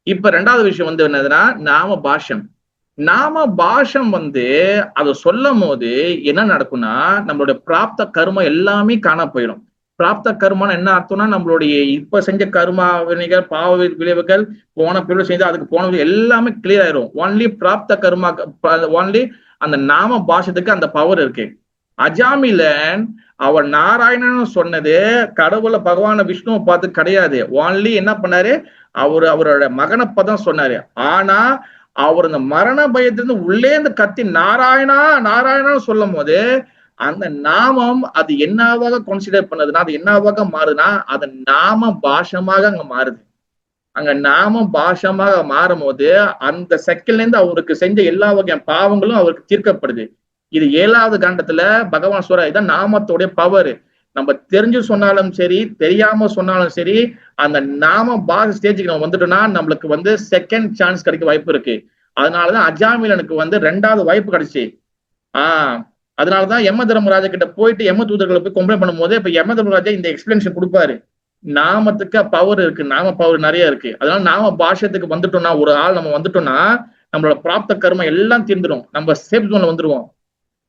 இப்ப 2வது விஷயம் வந்து என்னதுன்னா நாம பாஷம். நாம பாஷம் வந்து அதை சொல்லும் போது என்ன நடக்கும்னா நம்மளுடைய பிராப்த கர்மா எல்லாமே காண போயிடும். பிராப்த கர்மான்னு என்ன அர்த்தம்னா நம்மளுடைய இப்ப செஞ்ச கர்மா வினைகள் பாவ விளைவுகள் போன பிரிவு செஞ்சு அதுக்கு போன எல்லாமே கிளியர் ஆயிரும். ஒன்லி பிராப்த கர்மா, ஒன்லி அந்த நாம பாஷத்துக்கு அந்த பவர் இருக்கு. அஜாமிலன் அவர் நாராயணன் சொன்னது கடவுளை பகவான விஷ்ணுவை பார்த்து கிடையாது. ஒன்லி என்ன பண்ணாரு, அவரோட மகனப்பதான் சொன்னாரு. ஆனா அவர் அந்த மரண பயத்திலிருந்து உள்ளே இந்த கத்தி நாராயணா நாராயணான்னு சொல்லும் போது அந்த நாமம் அது என்னவாக கன்சிடர் பண்ணதுன்னா அது என்னவாக மாறுதுன்னா அது நாம பாஷமாக அங்க மாறுது. அங்க நாம பாஷமாக மாறும் போது அந்த செகண்ட்ல இருந்து அவருக்கு செஞ்ச எல்லா வகையான பாவங்களும் அவருக்கு தீர்க்கப்படுது. இது 7வது காண்டத்துல பகவான் சொல்ற இதான் நாமத்தோடைய பவர். நம்ம தெரிஞ்சு சொன்னாலும் சரி தெரியாம சொன்னாலும் சரி அந்த நாம பாஷ ஸ்டேஜுக்கு நம்ம வந்துட்டோம்னா நம்மளுக்கு வந்து செகண்ட் சான்ஸ் கிடைக்க வாய்ப்பு இருக்கு. அதனாலதான் அஜாமிலனுக்கு வந்து 2வது வாய்ப்பு கிடைச்சு. அதனாலதான் யம தர்மராஜா கிட்ட போயிட்டு யம தூதர்களை போய் கம்ப்ளைண்ட் பண்ணும் போது இப்ப யம தர்மராஜா இந்த எக்ஸ்பிளனேஷன் கொடுப்பாரு. நாமத்துக்கு பவர் இருக்கு, நாம பவர் நிறைய இருக்கு. அதனால நாம பாஷத்துக்கு வந்துட்டோம்னா ஒரு ஆள் நம்ம வந்துட்டோம்னா நம்மளோட பிராப்த கர்மம் எல்லாம் தீர்ந்துடும். நம்ம சேஃப் ஜோன்ல வந்துருவோம்.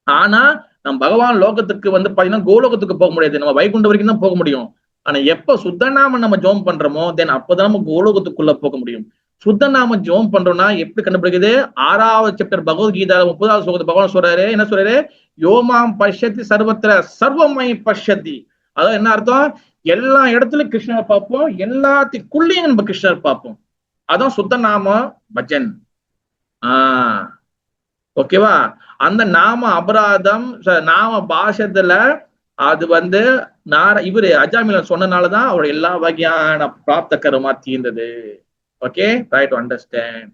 ஆனா நம்ம பகவான் லோகத்துக்கு வந்து பாத்தீங்கன்னா கோலோகத்துக்கு போக முடியாது. நம்ம வைகுண்ட வரைக்கும் தான் போக முடியும். ஆனா எப்ப சுத்தநாம நம்ம ஜோம் பண்றோமோ தென் அப்பதான் நம்ம கோலோகத்துக்குள்ள போக முடியும். சுத்தநாம ஜோம் பண்றோம்னா எப்படி கண்டுபிடிக்குது? 6வது சாப்டர் பகவத்கீதா 30வது ஸ்லோகத்தை பகவான் சொல்றாரு. என்ன சொல்றாரு? யோமாம் பஷ்யதி சர்வத்திர சர்வமய பஷ்யதி. அதாவது என்ன அர்த்தம்? எல்லா இடத்துலயும் கிருஷ்ணரை பார்ப்போம், எல்லாத்துக்குள்ளேயும் நம்ம கிருஷ்ணர் பார்ப்போம். அதான் சுத்தநாம பஜன். ஓகேவா? அந்த நாம அபராதம் நாம பாஷத்துல அது வந்து இவரு அஜாமிலன் சொன்னனாலதான் அவர் எல்லா வகையான பிராப்த கர்மா தீர்ந்தது. Okay, try to understand.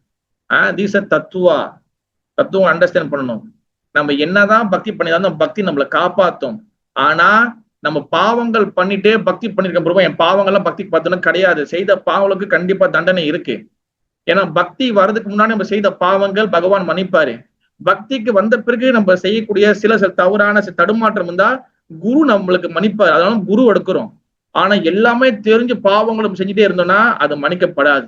These are தத்துவம் அண்டர்ஸ்டாண்ட் பண்ணணும். நம்ம என்னதான் பக்தி பண்ணிதான் பக்தி நம்மளை காப்பாத்தும். ஆனா நம்ம பாவங்கள் பண்ணிட்டே பக்தி பண்ணிருக்க பிறகு என் பாவங்கள்லாம் பக்தி பார்த்தோம்னா கிடையாது. செய்த பாவங்களுக்கு கண்டிப்பா தண்டனை இருக்கு. ஏன்னா பக்தி வர்றதுக்கு முன்னாடி நம்ம செய்த பாவங்கள் பகவான் மன்னிப்பாரு. பக்திக்கு வந்த பிறகு நம்ம செய்யக்கூடிய சில தவறான தடுமாற்றம் இருந்தா குரு நம்மளுக்கு மன்னிப்பாரு. அதனால குரு எடுக்கிறோம். ஆனா எல்லாமே தெரிஞ்சு பாவங்களும் செஞ்சுட்டே இருந்தோம்னா அது மன்னிக்கப்படாது.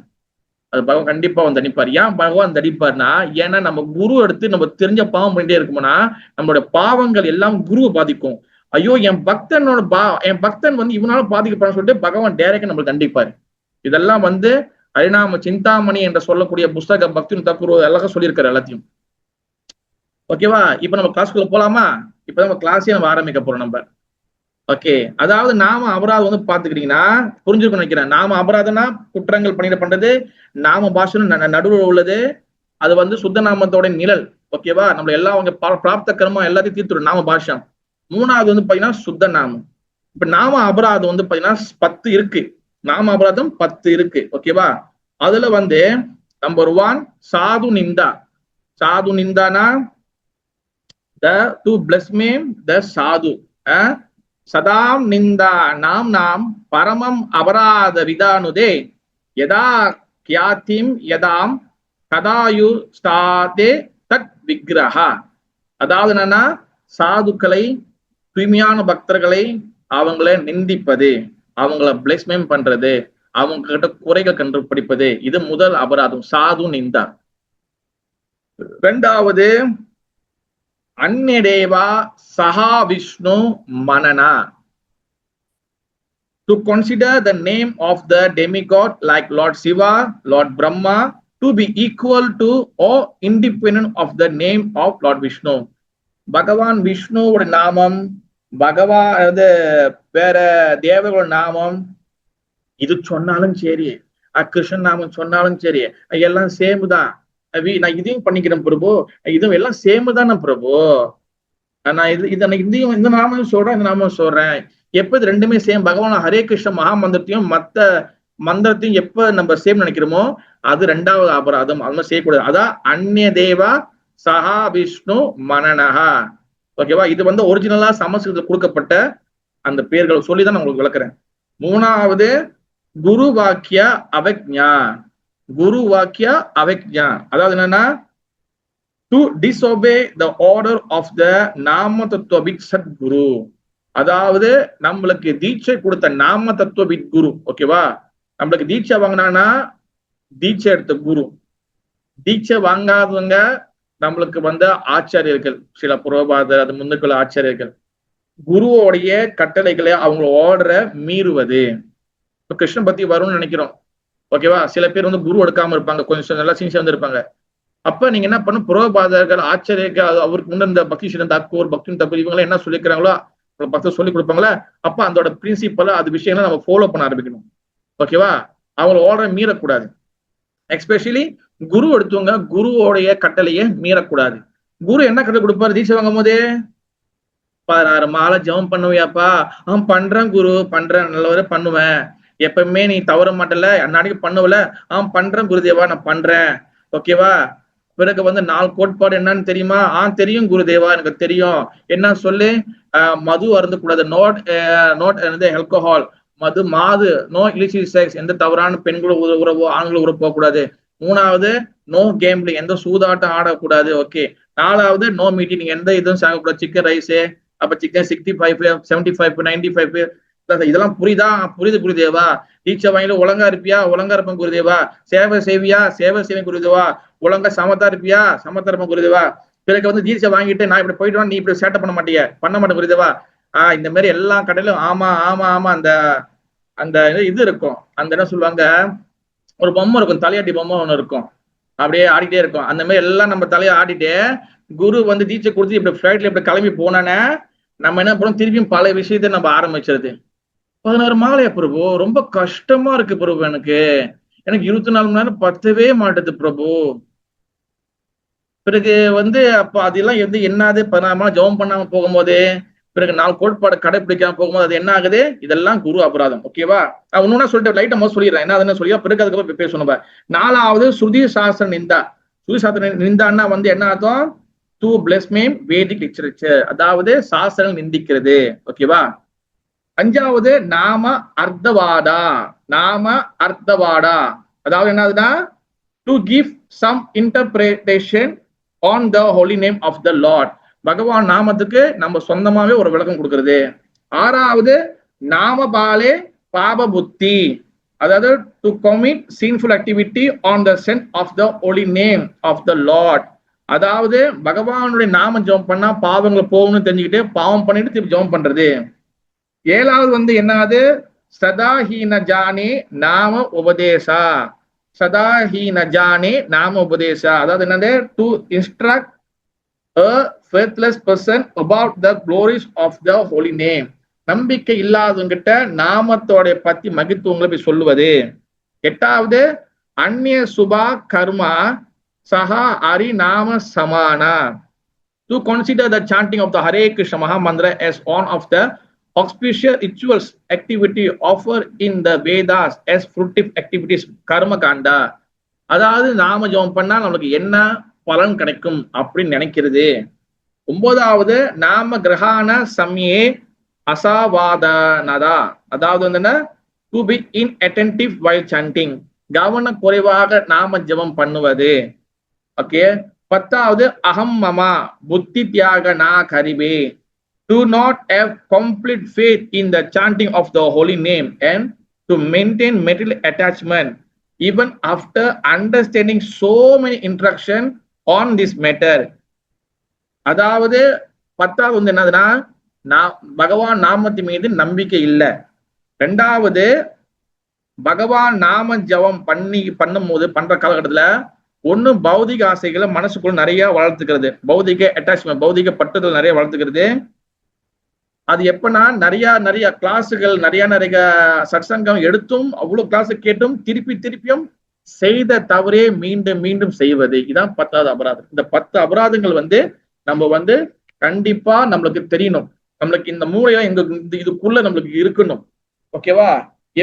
அது பகவான் கண்டிப்பா வந்து தண்டிப்பார். ஏன் பகவான் தண்டிப்பார்னா ஏன்னா நம்ம குரு எடுத்து நம்ம தெரிஞ்ச பாவம் பண்ணிட்டே இருக்கோம்னா நம்மளோட பாவங்கள் எல்லாம் குருவை பாதிக்கும். ஐயோ என் பக்தன் வந்து இவனால பாதிக்கப்படுறான்னு சொல்லிட்டு பகவான் டைரக்டா நம்மளுக்கு தண்டிப்பாரு. இதெல்லாம் வந்து ஹரிநாம சிந்தாமணி என்று சொல்லக்கூடிய புஸ்தக பக்தி தக்குரு எல்லாம் சொல்லியிருக்காரு எல்லாத்தையும். ஓகேவா? இப்ப நம்ம கிளாஸ்க்குள்ள போலாமா? இப்ப நம்ம கிளாஸே நம்ம ஆரம்பிக்க போறோம் நம்ம. ஓகே, அதாவது நாம அபராதம் வந்து பாத்துக்கிட்டீங்கன்னா புரிஞ்சுக்கணும் நினைக்கிறேன். நாம அபராதம்னா குற்றங்கள் பண்ணிட பண்றது. நாம பாஷம் நடுவில் உள்ளது. அது வந்து சுத்த நாமத்தோட நிழல். ஓகேவா? நம்ம எல்லாம் அவங்க பிராப்த கர்மா எல்லாத்தையும் தீர்த்துடும் நாம பாஷம். 3வது வந்து பாத்தீங்கன்னா சுத்த நாமம். இப்ப நாம அபராதம் வந்து பாத்தீங்கன்னா 10 இருக்கு. நாம அபராதம் 10 இருக்கு. ஓகேவா? அதுல வந்து நம்பர் 1 சாது நிந்தா. சாது நிந்தானா to blaspheme the sadhu. சதாம் நிந்தா நாம் பரமம் அபராத விதானுதே யதா கியாதிம் யதாம் கதாயு ஸ்தாதே தத் விக்ரஹா. அதாவது என்னன்னா சாதுக்களை, தூய்மையான பக்தர்களை அவங்கள நிந்திப்பது, அவங்கள பிளேஸ்மெண்ட் பண்றது, அவங்க கிட்ட குறைகள் கண்டுபிடிப்பது, இது முதல் அபராதம், சாது நிந்தா. இரண்டாவது அந்நதேவா சஹா Vishnu மனனா. To consider the name of the demigod like Lord Shiva, Lord Brahma to be equal to or independent of the name of Lord Vishnu. பகவான் விஷ்ணுவோட நாமம், பகவான் வேற தேவர்களோட நாமம் இது சொன்னாலும் சரி, கிருஷ்ணன் நாமம் சொன்னாலும் சரி, எல்லாம் சேமு தான். நான் இதையும் பண்ணிக்கிறேன் பிரபு, இதுவும் எல்லாம் சேமு தானே பிரபு. நான் இதையும் இந்த நாமம் சொல்றேன், இந்த நாமம் சொல்றேன். எப்ப இது ரெண்டுமே சேம், பகவான் ஹரே கிருஷ்ண மகா மந்திரத்தையும் மத்த மந்திரத்தையும் எப்ப நம்ம சேம் நினைக்கிறோமோ அது ரெண்டாவது அபராதம். அது மாதிரி செய்யக்கூடாது. அதான் அந்நிய தேவா சஹா விஷ்ணு மனனஹா. ஓகேவா? இது ஒரிஜினலா சமஸ்கிருதத்தில் கொடுக்கப்பட்ட அந்த பேர்கள் சொல்லிதான் நான் உங்களுக்கு விளக்குறேன். மூணாவது குரு வாக்கிய அவக்ஞா. குரு வாக்கிய அவக்ஞா அதாவது என்னன்னா to disobey the order of the நாம தத்துவவித் சத்குரு. அதாவது நம்மளுக்கு தீட்சை கொடுத்த நாம தத்துவவித் குரு. ஓகேவா? நம்மளுக்கு தீட்சை வாங்கினானா தீட்சை எடுத்த குரு. தீட்சை வாங்காதவங்க நம்மளுக்கு ஆச்சாரியர்கள், சில புரோபாதர், அது முன்னுக்குள்ள ஆச்சாரியர்கள். குருவோடைய கட்டளைகளை அவங்க ஆர்டரை மீறுவது. இப்ப கிருஷ்ணன் பத்தி வரும்னு நினைக்கிறோம். ஓகேவா? சில பேர் குரு எடுக்காம இருப்பாங்க, கொஞ்சம் நல்லா சின்சியரா இருப்பாங்க. அப்ப நீங்க என்ன பண்ணும், புரோபாதர்கள், ஆச்சாரியர்கள், அவருக்கு முன்ன இந்த பக்தி தாக்கூர், பக்தி தக்கூர் இவங்க என்ன சொல்லிக்கிறாங்களோ பக்தர் சொல்லி கொடுப்பாங்களா, அப்ப அதோட பிரின்சிபல் அது விஷயங்களை நம்ம ஃபாலோ பண்ண ஆரம்பிக்கணும். ஓகேவா? அவங்கள ஆர்டரை மீறக்கூடாது. எஸ்பெஷலி குரு எடுத்தவங்க குருவோடைய கட்டளையை மீறக்கூடாது. குரு என்ன கட்டளை கொடுப்பாரு தீட்சை வாங்கும் போதே? 16 மாலை ஜெபம் பண்ணுவியாப்பா? பண்றேன் குரு, பண்றேன், நல்லவரை பண்ணுவேன், எப்பவுமே நீ தவற மாட்டல, அன்னைக்கு பண்ணுவல, பண்றேன் குருதேவா, நான் பண்றேன். ஓகேவா? பிறகு 4 கோட்பாடு என்னன்னு தெரியுமா? தெரியும் குருதேவா, எனக்கு தெரியும். என்ன சொல்லு? மது அருந்த கூடாது, நோட் ஆல்கஹால், மாது, நோ இலிசிட் செக்ஸ், எந்த தவறான பெண்களோட உறவோ ஆண்களோட உறவு போகக்கூடாது. 3வது நோ கேம்பிளிங், எந்த சூதாட்டம் ஆடக்கூடாது. ஓகே. 4வது நோ மீட்டிங், நீங்க எந்த இதுவும் சாகக்கூடாது. சிக்கன் ரைஸ், அப்ப சிக்கன் 65, 75, 95. இதெல்லாம் புரியுதா? புரியுது குருதேவா. தீட்சை வாங்கிட்டு ஒழுங்கா இருப்பியா? ஒழுங்கா இருப்பேன் குருதேவா. சேவை செய்வியா? சேவை செய்வேன் குருதேவா. ஒழுங்கா சமத்தா இருப்பியா? சமத்தா இருப்பேன் குருதேவா. பிறகு தீட்சை வாங்கிட்டு நான் இப்படி போயிட்டு நீ இப்படி சேட்டை பண்ண மாட்டேன் குருதேவா. இந்த மாதிரி எல்லா கடையிலும் ஆமா ஆமா ஆமா அந்த அந்த இது இருக்கும். அந்த என்ன சொல்லுவாங்க, ஒரு பொம்மை இருக்கும், தலையாட்டி பொம்மை ஒண்ணு இருக்கும், அப்படியே ஆடிட்டே இருக்கும். அந்த மாதிரி எல்லாம் நம்ம தலையை ஆடிட்டு குரு தீட்சை கொடுத்து இப்படி ஃபிளைட்ல இப்படி கிளம்பி போனானே நம்ம என்ன பண்ணோம், திருப்பியும் பல விஷயத்த நம்ம ஆரம்பிச்சிருது. 16 மாலையா பிரபு? ரொம்ப கஷ்டமா இருக்கு பிரபு, எனக்கு 24 மணி நேரம் பத்தவே மாட்டுது பிரபு. பிறகு அப்ப அதெல்லாம் என்னது 16 மாலை ஜெபம் பண்ணாம போகும்போது, பிறகு 4 கோட்பாடு கடைபிடிக்காம போகும்போது அது என்ன ஆகுது? இதெல்லாம் குரு அபராதம். ஓகேவா? நான் ஒன்னொன்னா சொல்லிட்டு லைட்டா முதல் சொல்லிடுறேன், என்ன அதுன்னு சொல்லியா, பிறகு அதுக்கப்புறம் பேசணும். 4வது ஸ்ருதி சாஸ்திர நிந்தா. ஸ்ருதி சாஸ்திர நிந்தான்னா என்ன அர்த்தம்? டு பிளஸ்மேம் வேதிக் லிட்ரேச்சர், அதாவது சாஸ்திரம் நிந்திக்கிறது. ஓகேவா? 5வது நாம அர்த்தவாடா. நாம அர்த்தவாடா அதாவது என்னதுன்னா to give some interpretation on the holy name of the lord. பகவான் நாமத்துக்கு நம்ம சொந்தமாவே ஒரு விளக்கம் கொடுக்கிறது. 6வது நாமபாலே பாப புத்தி, அதாவது to commit sinful activity on the scent of the holy name of the lord. அதாவது பகவானுடைய நாம ஜெபம் பண்ணா பாவங்களை போகணும்னு தெரிஞ்சுக்கிட்டு பாவம் பண்ணிட்டு திருப்பி ஜெபம் பண்றது. 7வது என்னது? சதாஹீன ஜானே நாம உபதேசா. சதாஹீன ஜானே நாம உபதேசா அதாவது என்னது? To instruct a faithless person about the glories of the holy name. நம்பிக்கை இல்லாதவங்கிட்ட நாமத்தோட பத்தி மகித்துவங்களை போய் சொல்லுவது. 8வது அந்நிய சுபா கர்மா சஹா ஹரி நாம சமானா. To consider the chanting of the Hare Krishna Maha Mantra as one of the auspicious rituals activity offered in the Vedas as fruitive activities karma kanda. அதாவது நாம ஜெபம் பண்ணா நம்மளுக்கு என்ன பலன் கிடைக்கும் அப்படின்னு நினைக்கிறது. 9வது நாம கிரகான சமயே அசாவாதனதா, அதாவது என்ன? To be inattentive while chanting, கவன குறைவாக நாம ஜெபம் பண்ணுவது. ஓகே. 10வது அகம் மமா புத்தி தியாக நா கரிபே. Do not have complete faith in the chanting of the holy name and to maintain material attachment even after understanding so many instructions on this matter. அதாவது 10வது வந்து என்னதுன்னா, பகவான் நாமத்தின் மீது நம்பிக்கை இல்லை. 2வது பகவான் நாம ஜபம் பண்ணும்போது பண்ற காலகட்டத்துல ஒண்ணு பௌதிக ஆசைகளை மனசுக்குள்ள நிறைய வளர்த்துக்கிறது, பௌதிக அட்டாச்மெண்ட், பௌதிக பற்றுதல் நிறைய வளர்த்துக்கிறது. அது எப்பன்னா நிறைய கிளாஸுகள் நிறைய சத்சங்கம் எடுத்தும் அவ்வளவு கிளாஸ் கேட்டும் திருப்பியும் செய்த தவறே மீண்டும் செய்வது. இதான் 10வது அபராதம். இந்த 10 அபராதங்கள் வந்து நம்ம வந்து கண்டிப்பா நம்மளுக்கு தெரியணும். நம்மளுக்கு இந்த மூளையா இதுக்குள்ள நம்மளுக்கு இருக்கணும். ஓகேவா?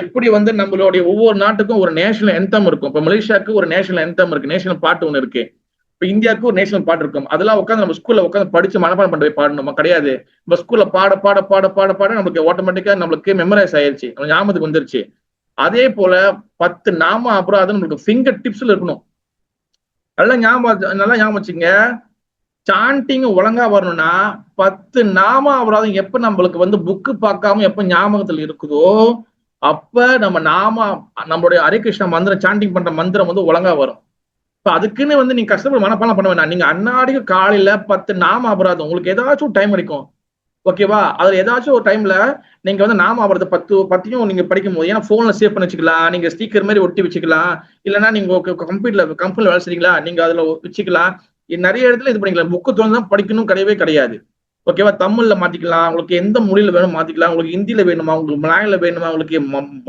எப்படி வந்து நம்மளுடைய ஒவ்வொரு நாட்டுக்கும் ஒரு நேஷனல் எந்தம் இருக்கும். இப்ப மலேசியாவுக்கு ஒரு நேஷனல் எந்தம் இருக்கு, நேஷனல் பாட்டு ஒண்ணு இருக்கு. இப்ப இந்தியாவுக்கு ஒரு நேஷனல் பாட்டு இருக்கும். அதெல்லாம் உட்காந்து நம்ம ஸ்கூல்ல உட்காந்து படிச்சு மனப்பாடம் பண்ணி பாடணுமா? கிடையாது. நம்ம ஸ்கூல்ல பாட நம்மளுக்கு ஆட்டோமேட்டிக்கா நம்மளுக்கு மெமரைஸ் ஆயிடுச்சு, நம்ம ஞாபகத்துக்கு வந்துருச்சு. அதே போல 10 நாம அபராதம் நம்மளுக்கு ஃபிங்கர் டிப்ஸ்ல இருக்கணும். நல்லா ஞாபகம் வச்சுங்க. சாண்டிங் ஒழுங்கா வரணும்னா 10 நாம அபராதம் எப்ப நம்மளுக்கு வந்து புக்கு பார்க்காம எப்ப ஞாபகத்துல இருக்குதோ அப்ப நம்மளுடைய ஹரே கிருஷ்ணா மந்திரம் சாண்டிங் பண்ற மந்திரம் வந்து ஒழுங்கா வரும். இப்ப அதுக்குன்னு வந்து நீங்க கஷ்டப்பட மனப்பாடம் பண்ண வேண்டாம். நீங்க அன்னாடிக்கு காலையில 10 நாம அபராதம் உங்களுக்கு ஏதாச்சும் ஒரு டைம் கிடைக்கும். ஓகேவா? அதுல ஏதாச்சும் ஒரு டைம்ல நீங்க வந்து நாம அபராதம் 10 நீங்க படிக்கும் போது, ஏன்னா போன்ல சேவ் பண்ணி வச்சுக்கலாம், நீங்க ஸ்டிக்கர் மாதிரி ஒட்டி வச்சுக்கலாம், இல்லைன்னா நீங்க கம்பெனில வேலை செய்றீங்களா நீங்க அதுல வச்சுக்கலாம். நிறைய இடத்துல இது பண்ணிக்கலாம். புக்கு தான் படிக்கணும் கிடையாது. ஓகேவா? தமிழ்ல மாத்திக்கலாம், உங்களுக்கு எந்த மொழியில வேணும் மாத்திக்கலாம். உங்களுக்கு ஹிந்தியில வேணுமா, உங்களுக்கு மலையாள வேணுமா, உங்களுக்கு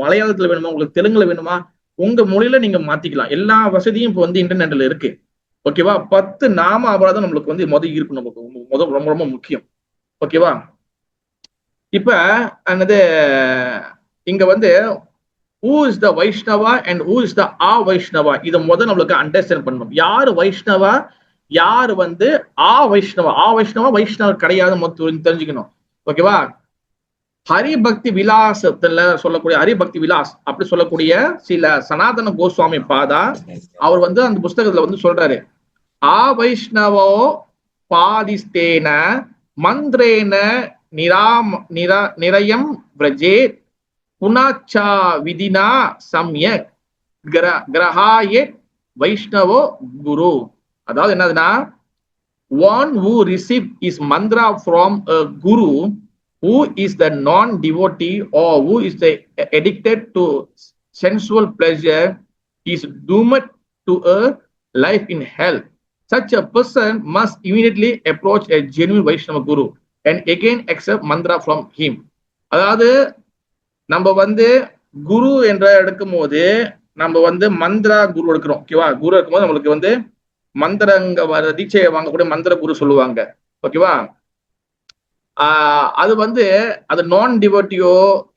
மலையாளத்துல வேணுமா, உங்களுக்கு தெலுங்குல வேணுமா, உங்க மொழியில நீங்க மாத்திக்கலாம். எல்லா வசதியும் இப்போ வந்து இன்டர்நெட்ல இருக்கு. ஓகேவா? 10 நாம அபராதம் நம்மளுக்கு வந்து இருக்கணும். நமக்கு ரொம்ப ரொம்ப முக்கியம். ஓகேவா? இப்ப என்னது இங்க வந்து who is the Vaishnava and who is the Vaishnava, இதை நம்மளுக்கு அண்டர்ஸ்டாண்ட் பண்ணணும். யாரு வைஷ்ணவா, யாரு வந்து வைஷ்ணவா கிடையாது தெரிஞ்சுக்கணும். ஓகேவா? ஹரிபக்தி விலாசத்துல சொல்லக்கூடிய ஹரிபக்தி விலாஸ் அப்படி சொல்லக்கூடிய சில சனாதன கோஸ்வாமி பாதா அவர் வந்து அந்த புஸ்தகத்துல வந்து சொல்றாரு, வைஷ்ணவோ பாதிஸ்தேன மந்திரேன நிரயம் விரஜே புனாச்சா விதினா சம்யக் கிரஹாயே வைஷ்ணவோ குரு. அதாவது என்னதுன்னா, one who receive his mantra from a guru who is the non-devotee or who is addicted to sensual pleasure is doomed to a life in hell. Such a person must immediately approach a genuine Vaishnava guru and again accept mantra from him. அதாவது நம்ம வந்து குரு என்ற எடுக்கும் போது நம்ம வந்து மந்திரா குரு எடுக்கிறோம். ஓகேவா? குரு எடுக்கும்போது நம்மளுக்கு வந்து மந்திரங்க தீட்சையை வாங்கக்கூடிய மந்திர குரு சொல்லுவாங்க. ஓகேவா? அது வந்து அது நான் டிவோட்டியோ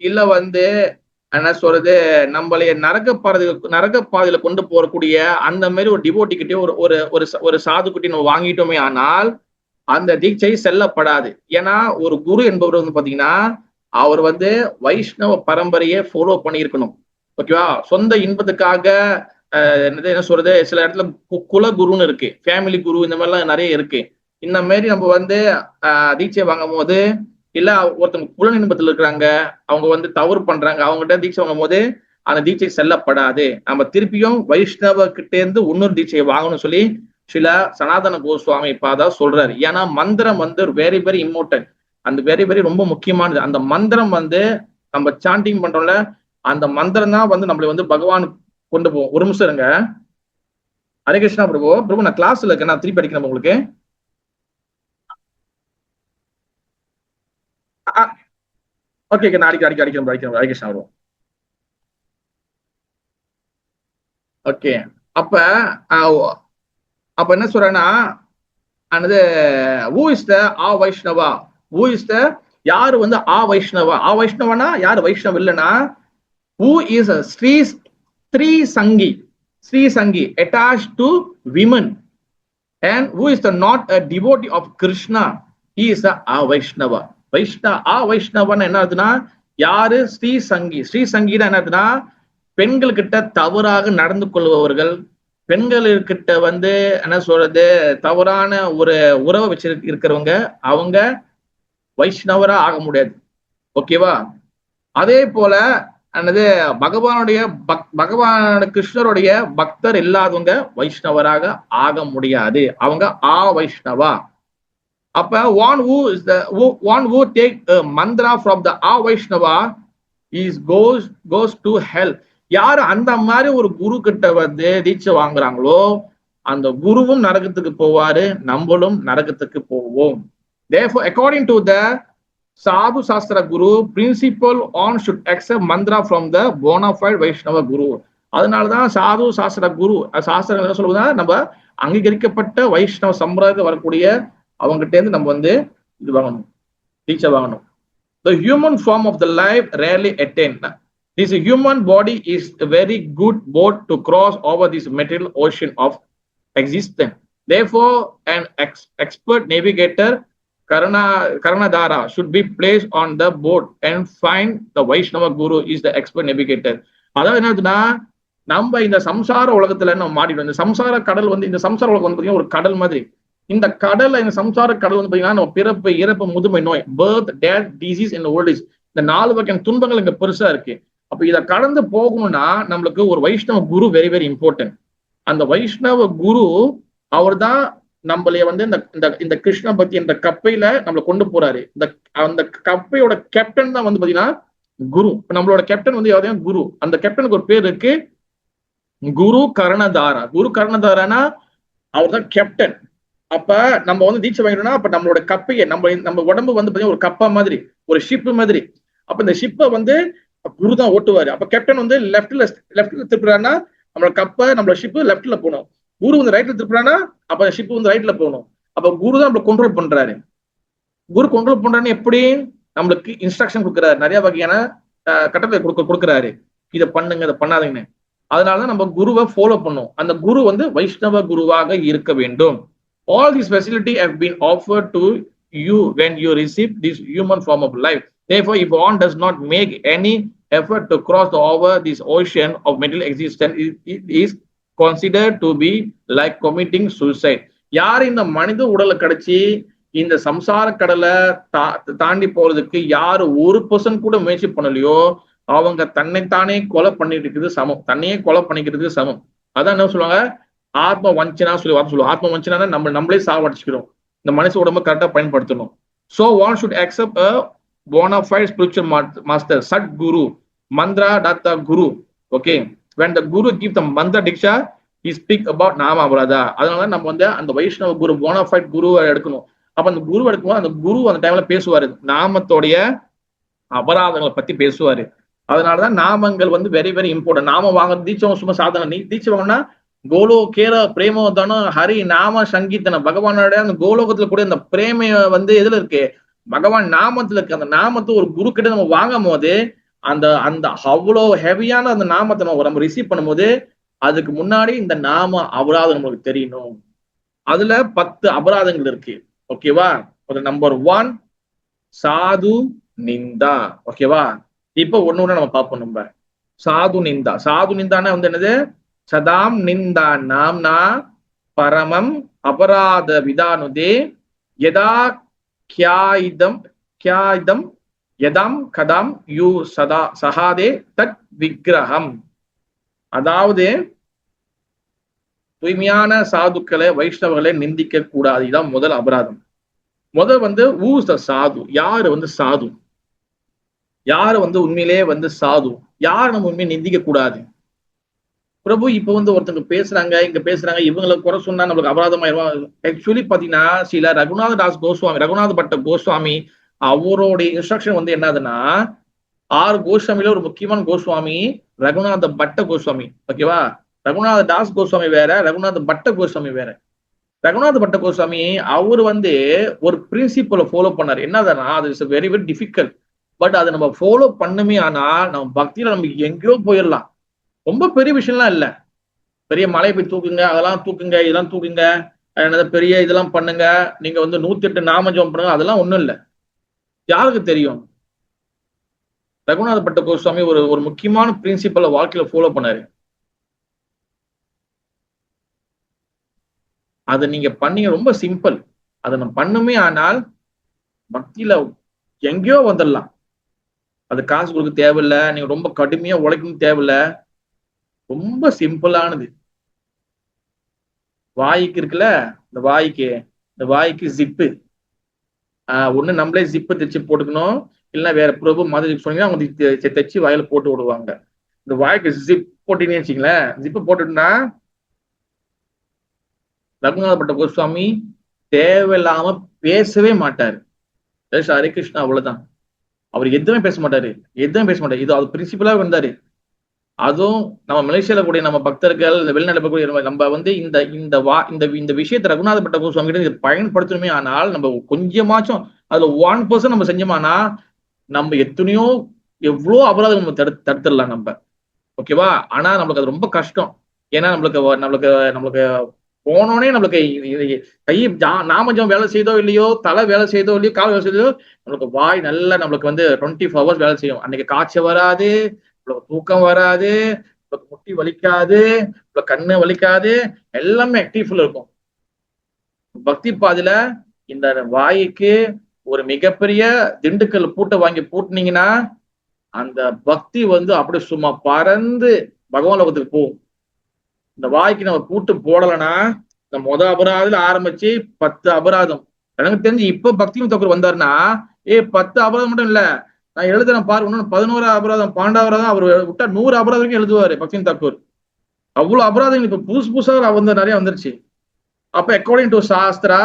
இல்ல வந்து என்ன சொல்றது நம்மளைய நரக பாதையில கொண்டு போறக்கூடிய அந்த மாதிரி ஒரு டிவோட்டி கிட்டே ஒரு சாது கிட்டே நம்ம வாங்கிட்டோமே ஆனால் அந்த தீட்சை செல்லப்படாது. ஏன்னா ஒரு குரு என்பவர் வந்து பாத்தீங்கன்னா அவர் வந்து வைஷ்ணவ பரம்பரையை ஃபாலோ பண்ணியிருக்கணும். ஓகேவா? சொந்த இன்பத்துக்காக என்ன சொல்றது சில இடத்துல குல குருன்னு இருக்கு, ஃபேமிலி குரு, இந்த மாதிரிலாம் நிறைய இருக்கு. இந்த மாதிரி நம்ம வந்து தீட்சை வாங்கும் போது இல்ல ஒருத்தவங்க குல இன்பத்துல இருக்கிறாங்க, அவங்க வந்து தவறு பண்றாங்க, அவங்ககிட்ட தீட்சை வாங்கும் போது அந்த தீட்சை செல்லப்படாது. நம்ம திருப்பியும் வைஷ்ணவ கிட்டே இருந்து இன்னொரு தீட்சையை வாங்கணும்னு சொல்லி சில சனாதன கோஸ்வாமி பாதா சொல்றாரு. ஏன்னா மந்திரம் வந்து வெரி வெரி இம்பார்ட்டன்ட், அந்த வெரி ரொம்ப முக்கியமானது. அந்த மந்திரம் வந்து நம்ம சாண்டிங் பண்றோம்ல, அந்த மந்திரம் தான் வந்து நம்மளை வந்து பகவான் கொண்டு போவோம். ஒரு நிமிஷம் இருங்க. ஹரே கிருஷ்ணா பிரபு நான் கிளாஸ்ல இருக்கேன், நான் திருப்பி அடிக்கிறேன் உங்களுக்கு. ஓகே நான் அடிக்கிறேன் ஹரே கிருஷ்ணா பிரபு. ஓகே அப்ப என்ன சொல்றேன்னா who is the Vaishnava, who is the யாரு வந்து வைஷ்ணவா, வைஷ்ணவனா யாரு வைஷ்ணவ இல்லைன்னா who is a Sri Sanghi attached to women and who is the not a devotee of Krishna, he is a Vaishnava. வைஷ்ணவன் என்ன ஆகுதுன்னா யாரு ஸ்ரீ சங்கினா என்ன ஆகுதுன்னா பெண்கள் கிட்ட தவறாக நடந்து கொள்பவர்கள், பெண்கள்கிட்ட வந்து என்ன சொல்றது தவறான ஒரு உறவை இருக்கிறவங்க அவங்க வைஷ்ணவரா ஆக முடியாது. ஓகேவா? அதே போல என்னது பகவானுடைய பகவான் கிருஷ்ணருடைய பக்தர் இல்லாதவங்க வைஷ்ணவராக ஆக முடியாது. அவங்க வைஷ்ணவா. அப்ப one who take a mantra from the Vaishnava goes to hell. யாரு அந்த மாதிரி ஒரு குரு கிட்ட வந்து தீட்சை வாங்குறாங்களோ அந்த குருவும் நரகத்துக்கு போவாரு, நம்மளும் நரகத்துக்கு போவோம். Therefore, according to the Sadhu Sastra Guru, principle on should accept mantra from the bona fide Vaishnava Guru. அதனாலதான் சாது சாஸ்திர குரு சாஸ்திரங்கள் என்ன சொல்லுவதா நம்ம அங்கீகரிக்கப்பட்ட வைஷ்ணவ சம்பிரதாயத்தில் வரக்கூடிய அவங்ககிட்ட இருந்து நம்ம வந்து இது வாங்கணும், தீட்சை வாங்கணும். The human form of the life rarely attained. This human body is a very good boat to cross over this material ocean of existence. Therefore, an expert navigator Karanadara should be placed on the boat and find the Vaishnava Guru is the expert navigator. அதாவது என்னதுன்னா நம்ம இந்த சம்சார உலகத்துல நம்ம மாட்டிடுவோம். இந்த சம்சார கடல் வந்து இந்த சம்சார உலகம் வந்து பாத்தீங்கன்னா ஒரு கடல் மாதிரி. இந்த கடல்ல இந்த சம்சார கடல் வந்து பாத்தீங்கன்னா நம்ம பிறப்பு இறப்பு முதுமை நோய் birth death disease and old age இந்த 4 வகையான துன்பங்கள் இங்க பெருசா இருக்கு. அப்ப இதை கடந்து போகணும்னா நம்மளுக்கு ஒரு வைஷ்ணவ குரு வெரி வெரி இம்பார்ட்டன்ட். அந்த வைஷ்ணவ குரு அவர் தான் நம்மளைய வந்து இந்த கிருஷ்ண பக்தி என்ற கப்பையில நம்மளை கொண்டு போறாரு. அந்த கப்பையோட கேப்டன் தான் வந்து பாத்தீங்கன்னா குரு. நம்மளோட கேப்டன் வந்து யாரையும் குரு. அந்த கேப்டனுக்கு ஒரு பேர் இருக்கு, குரு கர்ணதாரா. குரு கர்ணதாரானா அவர் தான் கேப்டன். அப்ப நம்ம வந்து தீட்சை வாங்கிட்டோம்னா அப்ப நம்மளோட கப்பையை நம்ம உடம்பு வந்து பாத்தீங்கன்னா ஒரு கப்பா மாதிரி, ஒரு ஷிப் மாதிரி. அப்ப இந்த ஷிப்பை வந்து குரு தான் ஓட்டுவாரு. அப்ப கேப்டன் வந்து லெப்ட்ல திருப்புறாருன்னா நம்மளோட கப்பை நம்மளோட ஷிப்பு லெப்ட்ல போகணும். குரு வந்து ரைட்ல திருப்புறான்னா அப்ப ஷிப் வந்து ரைட்ல போகணும். அப்ப குரு தான் நம்மள கண்ட்ரோல் பண்றாரு. குரு கண்ட்ரோல் பண்றாருன்னு எப்படி நம்மளுக்கு இன்ஸ்ட்ரக்ஷன் கொடுக்குறாரு, நிறைய வகையான கட்டளை கொடுக்குறாரு, இதை பண்ணுங்க இதை பண்ணாதீங்கன்னு. அதனாலதான் நம்ம குருவை ஃபாலோ பண்ணும். அந்த குரு வந்து வைஷ்ணவ குருவாக இருக்க வேண்டும். All these facilities have been offered to you when you receive this human form of life. Therefore, if one does not make any effort to cross over this ocean of material existence, it is considered to be like committing suicide. யார் இந்த மனித உடலை கிடைச்சி இந்த சம்சார கடலை தாண்டி போறதுக்கு யாரு 1% கூட முயற்சி பண்ணலையோ அவங்க தன்னைத்தானே கொலை பண்ணிட்டு இருக்குது சமம். தன்னையே கொலை பண்ணிக்கிறதுக்கு சமம். அதான் என்ன சொல்லுவாங்க, ஆத்ம வஞ்சனா சொல்லி வார்த்தை சொல்லுவோம். ஆத்ம வஞ்சனா நம்மளே சாவடிச்சுக்கிறோம். இந்த மனுஷ உடம்பை கரெக்டா பயன்படுத்தணும். So one should accept a bona fide spiritual master, Sat Guru, Mantra Datta Guru. Okay, when the Guru gives the Mantra Diksha, he speak about Nama Brada. அதனால நம்ம வந்து அந்த வைஷ்ணவ குரு bona fide குருவை எடுக்கணும். அப்ப அந்த குரு எடுக்கும்போது அந்த குரு அந்த டைம்ல பேசுவாரு, நாமத்தோடைய அபராதங்களை பத்தி பேசுவாரு. அதனாலதான் நாமங்கள் வந்து வெரி வெரி இம்பார்ட்டன்ட். நாம வாங்க தீட்சம் சும்மா சாதனை. நீ தீட்சை வாங்கினா கோலோ கேர பிரேமோதானம் ஹரி நாம சங்கீதன பகவானோட அந்த கோலோகத்துல கூட அந்த பிரேமைய வந்து எதுல இருக்கு, பகவான் நாமத்துல இருக்கு. அந்த நாமத்தை ஒரு குரு கிட்ட நம்ம வாங்கும் போது அந்த அந்த அவ்வளோ ஹெவியான அந்த நாமத்தை நம்ம ரிசீவ் பண்ணும்போது அதுக்கு முன்னாடி இந்த நாம அபராதம் நம்மளுக்கு தெரியணும். அதுல 10 அபராதங்கள் இருக்கு. ஓகேவா? நம்பர் 1 சாது நிந்தா. ஓகேவா? இப்ப ஒண்ணு நம்ம பார்ப்போம். நம்ம சாது நிந்தா. சாது நிந்தானா வந்து என்னது, சதாம் நிந்தா நாம்னா பரமம் அபராத விதானுதே யதா கியாயிதம் யதாம் கதாம் யூ சதா சகாதே தத் விக்கிரகம். அதாவது தூய்மையான சாதுக்களை வைஷ்ணவர்களை நிந்திக்க கூடாது. இதான் முதல் அபராதம். முதல் வந்து ஊஸ் த சாது. யாரு வந்து சாது, யாரு வந்து உண்மையிலே வந்து சாது, யாரு நம்ம உண்மையை நிந்திக்க கூடாது. பிரபு இப்ப வந்து ஒருத்தங்க பேசுறாங்க, இங்க பேசுறாங்க, இவங்களை குறை சொன்னா நம்மளுக்கு அபராதமாயிருவாங்க. ஆக்சுவலி பாத்தீங்கன்னா சில ரகுநாத பட்ட கோஸ்வாமி அவருடைய இன்ஸ்ட்ரக்ஷன் வந்து என்னதுன்னா 6 கோஸ்வாமியில ஒரு முக்கியமான கோஸ்வாமி ரகுநாத பட்ட கோஸ்வாமி. ஓகேவா? ரகுநாத தாஸ் கோஸ்வாமி வேற, ரகுநாத பட்ட கோஸ்வாமி வேற. ரகுநாத பட்ட கோஸ்வாமி அவர் வந்து ஒரு பிரின்சிபலை ஃபாலோ பண்ணாரு. என்னதுன்னா அது is very very difficult. But அதை நம்ம ஃபாலோ பண்ணுமே ஆனா நம்ம பக்தியில நம்ம எங்கேயோ போயிடலாம். ரொம்ப பெரிய விஷயம்லாம் இல்லை. பெரிய மலை போய் தூக்குங்க, அதெல்லாம் தூக்குங்க, இதெல்லாம் தூக்குங்க, என்னது பெரிய இதெல்லாம் பண்ணுங்க, நீங்க வந்து 108 நாம ஜெபம் பண்ணுங்க, அதெல்லாம் ஒண்ணும் இல்லை. யாருக்கு தெரியும்? ரகுநாத பட்ட கோஸ்வாமி ஒரு முக்கியமான பிரின்சிபலை வாழ்க்கையில ஃபாலோ பண்ணாரு. அதை நீங்க பண்ணீங்க, ரொம்ப சிம்பிள். அதை நம்ம பண்ணுமே ஆனால் பக்தியில எங்கேயோ வந்துடலாம். அது காசு கொடுக்க தேவையில்லை, நீங்க ரொம்ப கடுமையா உழைக்கணும் தேவையில்லை, ரொம்ப சிம்பிளானது. வாய்க்கு இருக்குல்ல, இந்த வாய்க்கு ஜிப்பு, ஒண்ணு நம்மளே ஜிப்பு தைச்சு போட்டுக்கணும், இல்லைன்னா வேற பிரபு மாதிரி சொன்னீங்கன்னா அவங்க தைச்சு வாயில போட்டு விடுவாங்க. இந்த வாய்க்கு ஜிப் போட்டீங்கன்னு வச்சுங்களேன், ஜிப்பு போட்டுட்டுனா ரகுநாதப்பட்ட கோஸ்வாமி தேவையில்லாம பேசவே மாட்டாரு. ஹரே கிருஷ்ணா, அவ்வளவுதான். அவர் எதுவுமே பேச மாட்டாரு. இது அது பிரின்சிபலா வந்தாரு. அதுவும் நம்ம மலேசியால கூடிய நம்ம பக்தர்கள், இந்த வெளிநாடு கூடிய நம்ம வந்து இந்த விஷயத்தை ரகுநாதப்பட்ட கோஸ்வாமி கிட்ட இதை பயன்படுத்தணுமே ஆனால் நம்ம கொஞ்சமாச்சும் அதுல 1% நம்ம செஞ்சோமானா நம்ம எவ்வளோ அபராதம் நம்ம தடுத்துடலாம் நம்ம. ஓகேவா? ஆனா நம்மளுக்கு அது ரொம்ப கஷ்டம். ஏன்னா நம்மளுக்கு போனோடனே நம்மளுக்கு கை நாமஜம் வேலை செய்தோ இல்லையோ, தலை வேலை செய்தோ இல்லையோ, கால் வேலை செய்தோ, நம்மளுக்கு வாய் நல்லா நம்மளுக்கு வந்து 24 hours வேலை செய்யும். அன்னைக்கு காய்ச்சல் வராது, நம்மளுக்கு தூக்கம் வராது, நம்மளுக்கு முட்டி வலிக்காது, நம்மளுக்கு கண்ணு வலிக்காது, எல்லாமே ஆக்டிவ்ல இருக்கும். பக்தி பாதையில இந்த வாய்க்கு ஒரு மிகப்பெரிய திண்டுக்கல் பூட்டை வாங்கி பூட்டினீங்கன்னா அந்த பக்தி வந்து அப்படியே சும்மா பறந்து பகவான் லோகத்துக்கு போகும். இந்த வாய்க்கு நம்ம பூட்டு போடலைன்னா இந்த அபராதத்துல ஆரம்பிச்சு 10 அபராதம். எனக்கு தெரிஞ்சு இப்ப பக்தி தாக்கூர் வந்தாருன்னா 10 அபராதம் மட்டும் இல்ல, நான் எழுதுறேன் பாரு, இன்னொன்னு 11 அபராதம் 12 அபராதம், அவர் விட்டா 100 அபராதம் வரைக்கும் எழுதுவாரு பக்தி தாக்கூர். அவ்வளவு அபராதம் இப்ப புதுசா வந்து நிறைய வந்துருச்சு. அப்ப அக்கார்டிங் டு சாஸ்திரா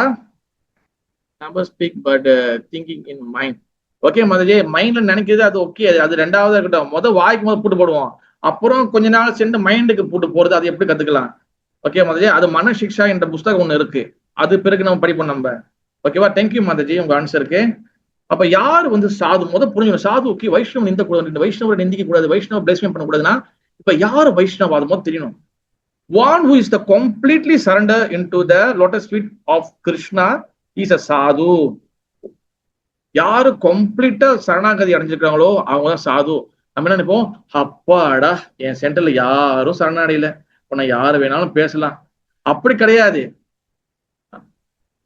நம்ம speak but thinking in mind. Okay Mataji, மைண்ட்ல நினைக்கிறது அது ஓகே, அது ரெண்டாவது இருக்கட்டும். வாய்க்கு பூட்டு போடுவோம், அப்புறம் கொஞ்ச நாள் சென்று மைண்டுக்கு பூட்டு போறது, அது எப்படி கத்துக்கலாம்? ஓகே மாதாஜி, அது மன சிக்ஷா என்ற புஸ்தகம் ஒண்ணு இருக்கு, அது பிறகு நம்ம படிப்போம் நம்ம. ஓகேவா? தேங்க்யூ மாதாஜி உங்க ஆன்சருக்கு. அப்ப யார் வந்து சாது புரிஞ்சுக்கணும். சாது ஓகே, வைஷ்ணவ நிந்த கூடாது, இந்த வைஷ்ணவரை நிந்திக்க கூடாது, வைஷ்ணவ பிளேஸ்மெண்ட் பண்ணக்கூடாதுன்னா இப்ப யாரு வைஷ்ணவாதமோ தெரியணும். One who is the completely surrender into the lotus feet of Krishna is a sadhu. யாரு கம்ப்ளீட்டா சரணாகதி அடைஞ்சிருக்காங்களோ அவங்கதான் சாது. நம்ம என்ன நினைப்போம், அப்பாடா என் சென்டர்ல யாரும் சரணாடையில, உன்னை யாரு வேணாலும் பேசலாம். அப்படி கிடையாது.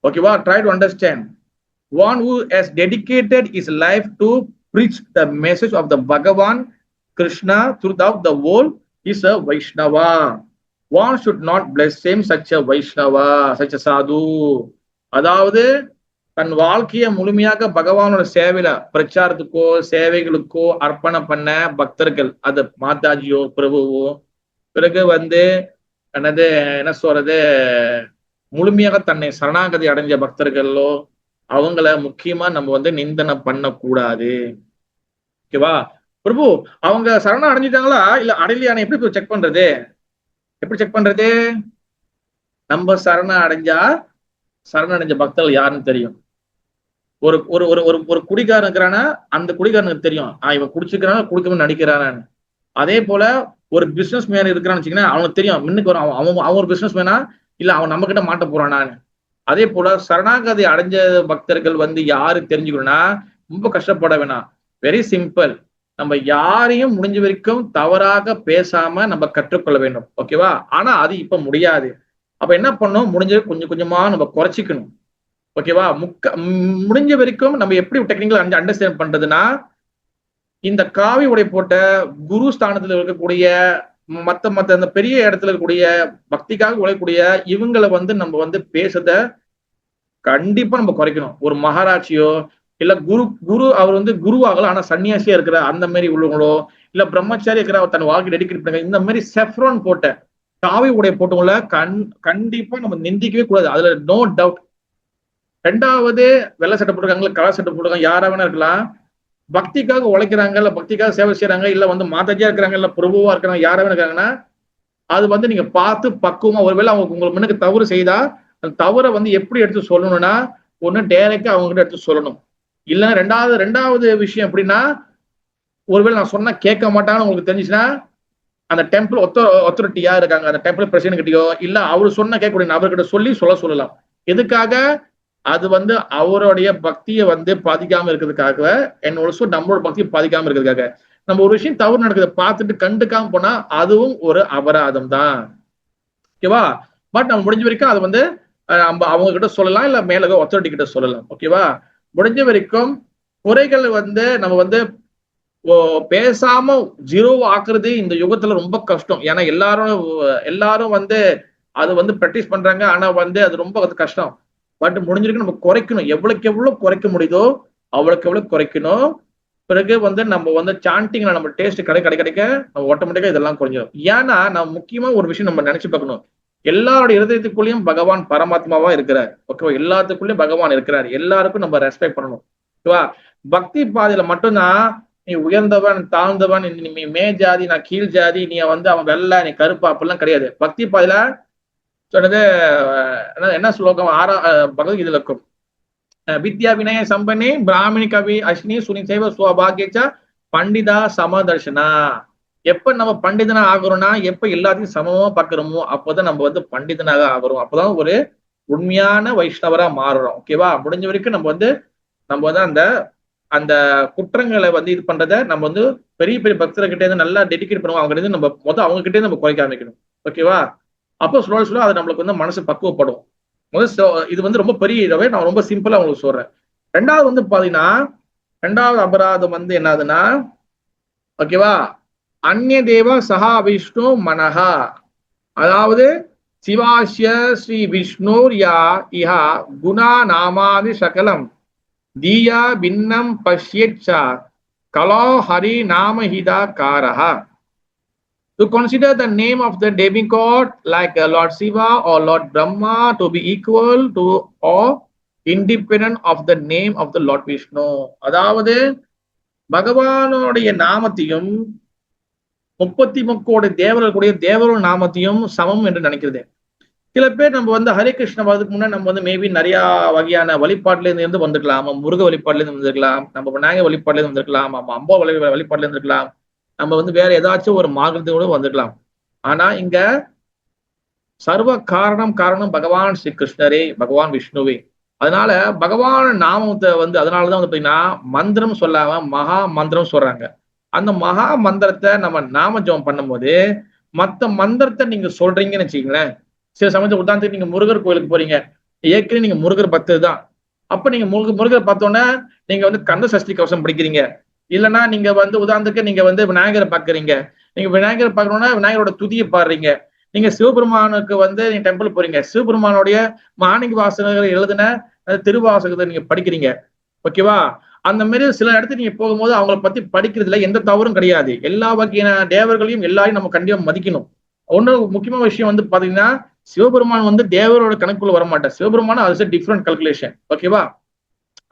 ஓகேவா? Try to understand. One who has dedicated his life to preach the message of the Bhagavan Krishna throughout the world is a Vaishnava. One should not blame such a Vaishnava, such a sadhu. அதாவது தன் வாழ்க்கையை முழுமையாக பகவானோட சேவையில பிரச்சாரத்துக்கோ சேவைகளுக்கோ அர்ப்பணம் பண்ண பக்தர்கள், அது மாதாஜியோ பிரபுவோ, பிறகு வந்து என்ன சொல்றது, முழுமையாக தன்னை சரணாகதி அடைஞ்ச பக்தர்களோ, அவங்கள முக்கியமா நம்ம வந்து நிந்தனை பண்ணக்கூடாது. ஓகேவா? பிரபு அவங்க சரணம் அடைஞ்சிட்டாங்களா இல்ல அடையிலையான எப்படி செக் பண்றது? நம்ம சரண அடைஞ்ச பக்தர்கள் யாருன்னு தெரியும். ஒரு ஒரு ஒரு ஒரு குடிகாரன் இருக்கிறானா அந்த குடிகாரனுக்கு தெரியும் இவன் குடிச்சிருக்கிறானா குடிக்கணும் நடிக்கிறானான்னு. அதே போல ஒரு பிசினஸ் மேன் இருக்கிறான்னு வச்சுக்கோங்க, அவனுக்கு தெரியும் முன்னுக்கு வரும் அவன் ஒரு பிசினஸ் மேனா இல்ல அவன் நம்ம கிட்ட மாட்ட போறானான்னு. அதே போல சரணாகதி அடைஞ்ச பக்தர்கள் வந்து யாரு தெரிஞ்சுக்கணும்னா ரொம்ப கஷ்டப்பட வேணாம். Very simple. நம்ம யாரையும் முடிஞ்ச வரைக்கும் தவறாக பேசாம நம்ம கற்றுக்கொள்ள வேண்டும். ஓகேவா? ஆனா அது இப்ப முடியாது. அப்ப என்ன பண்ணணும், முடிஞ்ச கொஞ்சம் கொஞ்சமா நம்ம குறைச்சிக்கணும். ஓகேவா? முடிஞ்ச வரைக்கும் நம்ம எப்படி டெக்னிக்கல் அண்டர்ஸ்டாண்ட் பண்றதுன்னா, இந்த காவி உடை போட்ட குரு ஸ்தானத்துல இருக்கக்கூடிய மத்த அந்த பெரிய இடத்துல இருக்கக்கூடிய பக்திக்காக உழைக்கக்கூடிய இவங்களை வந்து நம்ம வந்து பேசுறத கண்டிப்பா நம்ம குறைக்கணும். ஒரு மகாராட்சியோ இல்ல குரு அவர் வந்து குருவாகலாம் ஆனா சன்னியாசியா இருக்கிற அந்த மாதிரி உள்ளவங்களோ, இல்ல பிரம்மச்சாரி இருக்கிற தன் வாழ்க்கை டெடிகேட் பண்ணுங்க, இந்த மாதிரி செஃப்ரான் போட்ட காவி உடைய போட்டவங்கள கண்டிப்பா நம்ம நிந்திக்கவே கூடாது. அதுல நோ டவுட். ரெண்டாவது, வெள்ளை சட்டை போட்டிருக்காங்க, கலர் சட்டை போட்டிருக்காங்க, யாரா வேணா இருக்கலாம், பக்திக்காக உழைக்கிறாங்க இல்ல பக்திக்காக சேவை செய்யறாங்க, இல்ல வந்து மாதாஜியா இருக்கிறாங்க, இல்ல பிரபுவா இருக்கிறாங்க, யாரா வேணா இருக்காங்கன்னா அது வந்து நீங்க பார்த்து பக்குவமா, ஒருவேளை அவங்க உங்களுக்கு முன்னுக்கு தவறு செய்தா அந்த தவறை வந்து எப்படி எடுத்து சொல்லணும்னா, ஒண்ணு டைரக்டா அவங்க கிட்ட எடுத்து சொல்லணும். இல்லைன்னா ரெண்டாவது விஷயம் எப்படின்னா, ஒருவேளை நான் சொன்னா கேட்க மாட்டாங்கன்னு உங்களுக்கு தெரிஞ்சுச்சுன்னா அந்த டெம்பிள் அத்தாரிட்டியா இருக்காங்க, அந்த டெம்பிள் பிரசிடென்ட் கிட்டயோ இல்ல அவரு சொன்ன கேட்கக்கூடிய நபர்கிட்ட சொல்லலாம். எதுக்காக? அது வந்து அவருடைய பக்தியை வந்து பாதிக்காம இருக்கிறதுக்காக, அண்ட் ஆல்சோ நம்மளோட பக்தியை பாதிக்காம இருக்கிறதுக்காக. நம்ம ஒரு விஷயம் தவறு நடக்குதை பார்த்துட்டு கண்டுக்காம போனா அதுவும் ஒரு அபராதம் தான். ஓகேவா? பட் நம்ம முடிஞ்ச வரைக்கும் அதை வந்து அவங்க கிட்ட சொல்லலாம், இல்ல மேல அத்தாரிட்டி கிட்ட சொல்லலாம். ஓகேவா? முடிஞ்ச வரைக்கும் குறைகள் நம்ம பேசாம ஜீரோ ஆக்குறது இந்த யுகத்துல ரொம்ப கஷ்டம். ஏன்னா எல்லாரும் அது பிராக்டிஸ் பண்றாங்க. ஆனா அது ரொம்ப கஷ்டம். பட் முடிஞ்சிருக்கு நம்ம குறைக்கணும். எவ்வளவுக்கு எவ்வளவு குறைக்க முடியுதோ அவ்வளவுக்கு எவ்வளவு குறைக்கணும். பிறகு நம்ம சாண்டிங்ல நம்ம டேஸ்ட் கிடைக்க நம்ம ஆட்டோமேட்டிக்கா இதெல்லாம் குறைஞ்சிடும். ஏன்னா நம்ம முக்கியமா ஒரு விஷயம் நம்ம நினைச்சு பார்க்கணும். எல்லாருடைய இருதயத்துக்குள்ளேயும் பகவான் பரமாத்மாவா இருக்கிறார். ஓகேவா? எல்லாத்துக்குள்ளேயும் பகவான் இருக்கிறார். எல்லாருக்கும் நம்ம ரெஸ்பெக்ட் பண்ணணும். ஓகேவா? பக்தி பாதையில மட்டும்தான் நீ உயர்ந்தவன் தாழ்ந்தவன், நீ மே ஜாதி நான் கீழ் ஜாதி, நீ அவன் வெள்ளை நீ கருப்பா அப்படிலாம் கிடையாது. பக்தி பாதையில சொன்னது என்ன ஸ்லோகம் பகவத்கீதையில இருக்கும். வித்யா வினய சம்பனே பிராமணி கவி அஷ்னி சுனிசேவ சுவாபாகியச்ச பண்டிதா சமதர்ஷனா. எப்ப நம்ம பண்டிதனா ஆகிறோம்னா எப்ப எல்லாத்தையும் சமமா பாக்குறோமோ அப்போதான் நம்ம பண்டிதனாக ஆகிறோம். அப்பதான் ஒரு உண்மையான வைஷ்ணவரா மாறுறோம். ஓகேவா? முடிஞ்ச வரைக்கும் நம்ம அந்த அந்த குற்றங்களை இது பண்றத நம்ம பெரிய பெரிய பக்தர்கிட்ட இருந்து நல்லா டெடிகேட் பண்ணுவோம். அவங்க கிட்ட நம்ம அவங்க கிட்டே நம்ம குறைக்க ஆரம்பிக்கணும். ஓகேவா? அப்போ ஸ்லோ அது நம்மளுக்கு மனசு பக்குவப்படும். இது ரொம்ப பெரிய இதவே நான் ரொம்ப சிம்பிளா உங்களுக்கு சொல்றேன். ரெண்டாவது பாத்தீங்கன்னா, ரெண்டாவது அபராதம் என்னதுன்னா, ஓகேவா, அந்நிய தேவ சஹா விஷ்ணு மனஹா. அதாவது சிவாசிய ஸ்ரீ விஷ்ணு யா இஹா குணா நாமாதி சகலம் தீயா பின்னம் பஷ்யச்சா கலோ Hari நாமஹிதா காரஹா. To consider the name of the demigod like Lord Shiva or Lord Brahma to be equal to or independent of the name of the Lord Vishnu. அதாவது பகவானுடைய நாமத்தையும் 33 தேவர்களுடைய தேவரோட நாமத்தையும் சமம் என்று நினைக்கிறது. சில பேர் நம்ம ஹரே கிருஷ்ண வரதுக்கு முன்னாடி நம்ம மேபி நிறைய வகையான வழிபாட்டுல இருந்து வந்துருக்கலாம். முருக வழிபாட்டுல இருந்து வந்திருக்கலாம், நம்ம விநாயகர் வழிபாட்டுல இருந்து வந்திருக்கலாம், நம்ம அம்பா வழிபாட்டுல இருந்திருக்கலாம், நம்ம வேற ஏதாச்சும் ஒரு மார்க்கத்தோட வந்துக்கலாம். ஆனா இங்க சர்வ காரணம் பகவான் ஸ்ரீ கிருஷ்ணரே, பகவான் விஷ்ணுவே. அதனால பகவான் நாமத்தை அதனாலதான் பாத்தீங்கன்னா மந்திரம் சொல்லாம மகா மந்திரம் சொல்றாங்க. அந்த மகா மந்திரத்தை நம்ம நாம ஜபம் பண்ணும்போது மத்த மந்திரத்தை நீங்க சொல்றீங்கன்னு வச்சுக்கீங்களேன். சில சமயத்துல உதாரணத்துக்கு நீங்க முருகர் கோயிலுக்கு போறீங்க, ஏற்கனவே நீங்க முருகர் பக்தர் தான். அப்ப நீங்க முருகர் பார்த்தோன்னே நீங்க கந்த சஷ்டி கவசம் படிக்கிறீங்க. இல்லைன்னா நீங்க உதாரணத்துக்கு நீங்க விநாயகரை பாக்குறீங்க. நீங்க விநாயகரை பார்க்கணும்னா விநாயகரோட துதியை பாடுறீங்க. நீங்க சிவபெருமானுக்கு நீங்க டெம்பிள் போறீங்க, சிவபெருமானுடைய மாணிக்க வாசகர்கள் எழுதின திருவாசகத்தை நீங்க படிக்கிறீங்க. ஓகேவா? அந்த மாதிரி சில இடத்துக்கு நீங்க போகும்போது அவங்களை பத்தி படிக்கிறதுல எந்த தவறும் கிடையாது. எல்லா வகையான தேவர்களையும் எல்லாரையும் நம்ம கண்டிப்பா மதிக்கணும். ஒண்ணு முக்கியமான விஷயம் பாத்தீங்கன்னா, சிவபெருமான் தேவரோட கணக்குள்ள வரமாட்டார். சிவபெருமான் அது டிஃப்ரெண்ட் கல்குலேஷன். ஓகேவா?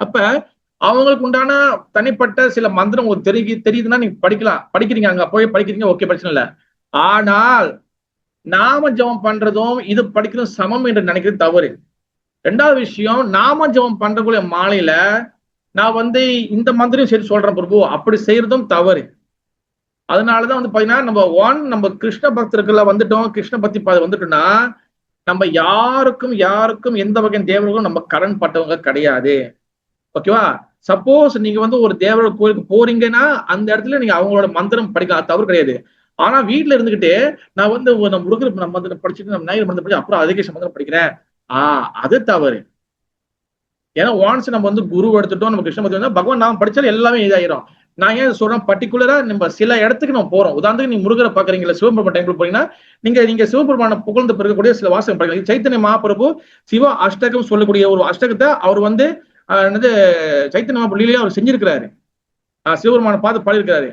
அப்ப அவங்களுக்கு உண்டான தனிப்பட்ட சில மந்திரம் உங்களுக்கு தெரியுதுன்னா நீங்க படிக்கிறீங்க, அங்க போய் படிக்கிறீங்க, ஓகே, பிரச்சனை இல்லை. ஆனால் நாம ஜபம் பண்றதும் இது படிக்கிறதும் சமம் என்று நினைக்கிறது தவறு. ரெண்டாவது விஷயம், நாம ஜபம் பண்றக்கூடிய மாலையில நான் இந்த மந்திரம் சரி சொல்றேன் பிரபு, அப்படி செய்யறதும் தவறு. அதனாலதான் பாத்தீங்கன்னா நம்ம கிருஷ்ண பக்தர்கள வந்துட்டோம், கிருஷ்ண பக்தி வந்துட்டோம்னா நம்ம யாருக்கும் எந்த வகையான தேவர்களும் நம்ம கடன் பட்டவங்க கிடையாது. ஓகேவா? சப்போஸ் நீங்க ஒரு தேவர கோயிலுக்கு போறீங்கன்னா அந்த இடத்துல நீங்க அவங்களோட மந்திரம் படிக்கலாம், தவறு கிடையாது. ஆனா வீட்டுல இருந்துகிட்டு நான் முருகர் மந்திரம் படிச்சுட்டு நம்ம விநாயகர் மந்திரம் படிச்சு அப்புறம் அதிக மந்திரம் படிக்கிறேன், அது தவறு. ஏன்னா ஒன்ஸ் நம்ம குரு எடுத்துட்டோம், நம்ம கிருஷ்ண மந்திரம் பகவான் நாம படிச்சாலும் எல்லாமே இதாயிரும். நான் ஏன் சொல்றேன், பர்டிகுலரா நம்ம சில இடத்துக்கு நம்ம போறோம். உதாரணத்துக்கு நீங்க முருகரை பாக்குறீங்களா, சிவபெருமான் டெம்பிள் போறீங்கன்னா நீங்க சிவபெருமான புகழ்ந்து பிறக்கக்கூடிய சில வாசகம் படிக்கலாம். சைத்தன்ய மகாபிரபு சிவ அஷ்டகம் சொல்லக்கூடிய ஒரு அஷ்டகத்தை அவர் சைத்தன்ய மகாபிரபுலயே அவர் செஞ்சிருக்கிறாரு. சிவபெருமான பார்த்து பாடியிருக்கிறாரு.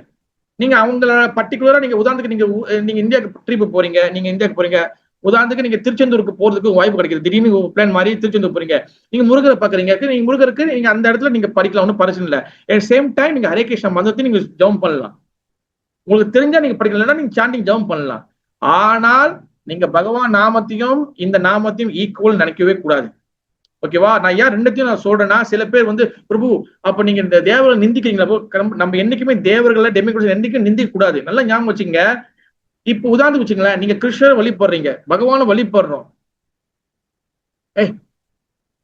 நீங்க அவங்கள பர்டிகுலரா நீங்க உதாரணத்துக்கு நீங்க இந்தியாவுக்கு ட்ரிப் போறீங்க, நீங்க இந்தியாவுக்கு போறீங்க, உதாரணத்துக்கு நீங்க திருச்செந்தூருக்கு போறதுக்கு வாய்ப்பு கிடைக்குது. திடீர்னு பிளான் மாதிரி திருச்செந்தூர் போறீங்க, நீங்க முருகரை பாக்குறீங்க, நீங்க முருகருக்கு நீங்க அந்த இடத்துல நீங்க படிக்கலாம், ஒன்றும் பிரச்சனை இல்லை. அட் சேம் டைம் நீங்க ஹரே கிருஷ்ண மந்திரத்தை நீங்க ஜபம் பண்ணலாம். உங்களுக்கு தெரிஞ்சா நீங்க படிக்கலன்னா நீங்க சாண்டிங் ஜபம் பண்ணலாம். ஆனால் நீங்க பகவான் நாமத்தையும் இந்த நாமத்தையும் ஈக்குவல் நினைக்கவே கூடாது. ஓகேவா? நான் ஏன் ரெண்டுத்தையும் நான் சொல்றேன்னா, சில பேர் பிரபு அப்ப நீங்க இந்த தேவரை நிந்திக்கிறீங்களா? நம்ம என்னைக்குமே தேவர்களை டெமிகோட்ஸ் என்னைக்கும் நிந்திக்க கூடாது. நல்லா ஞாபகம் வச்சுங்க. இப்ப உதாரணத்துக்கு வச்சுங்களேன், நீங்க கிருஷ்ணரை வழிபடுறீங்க, பகவான வழிபடுறோம்,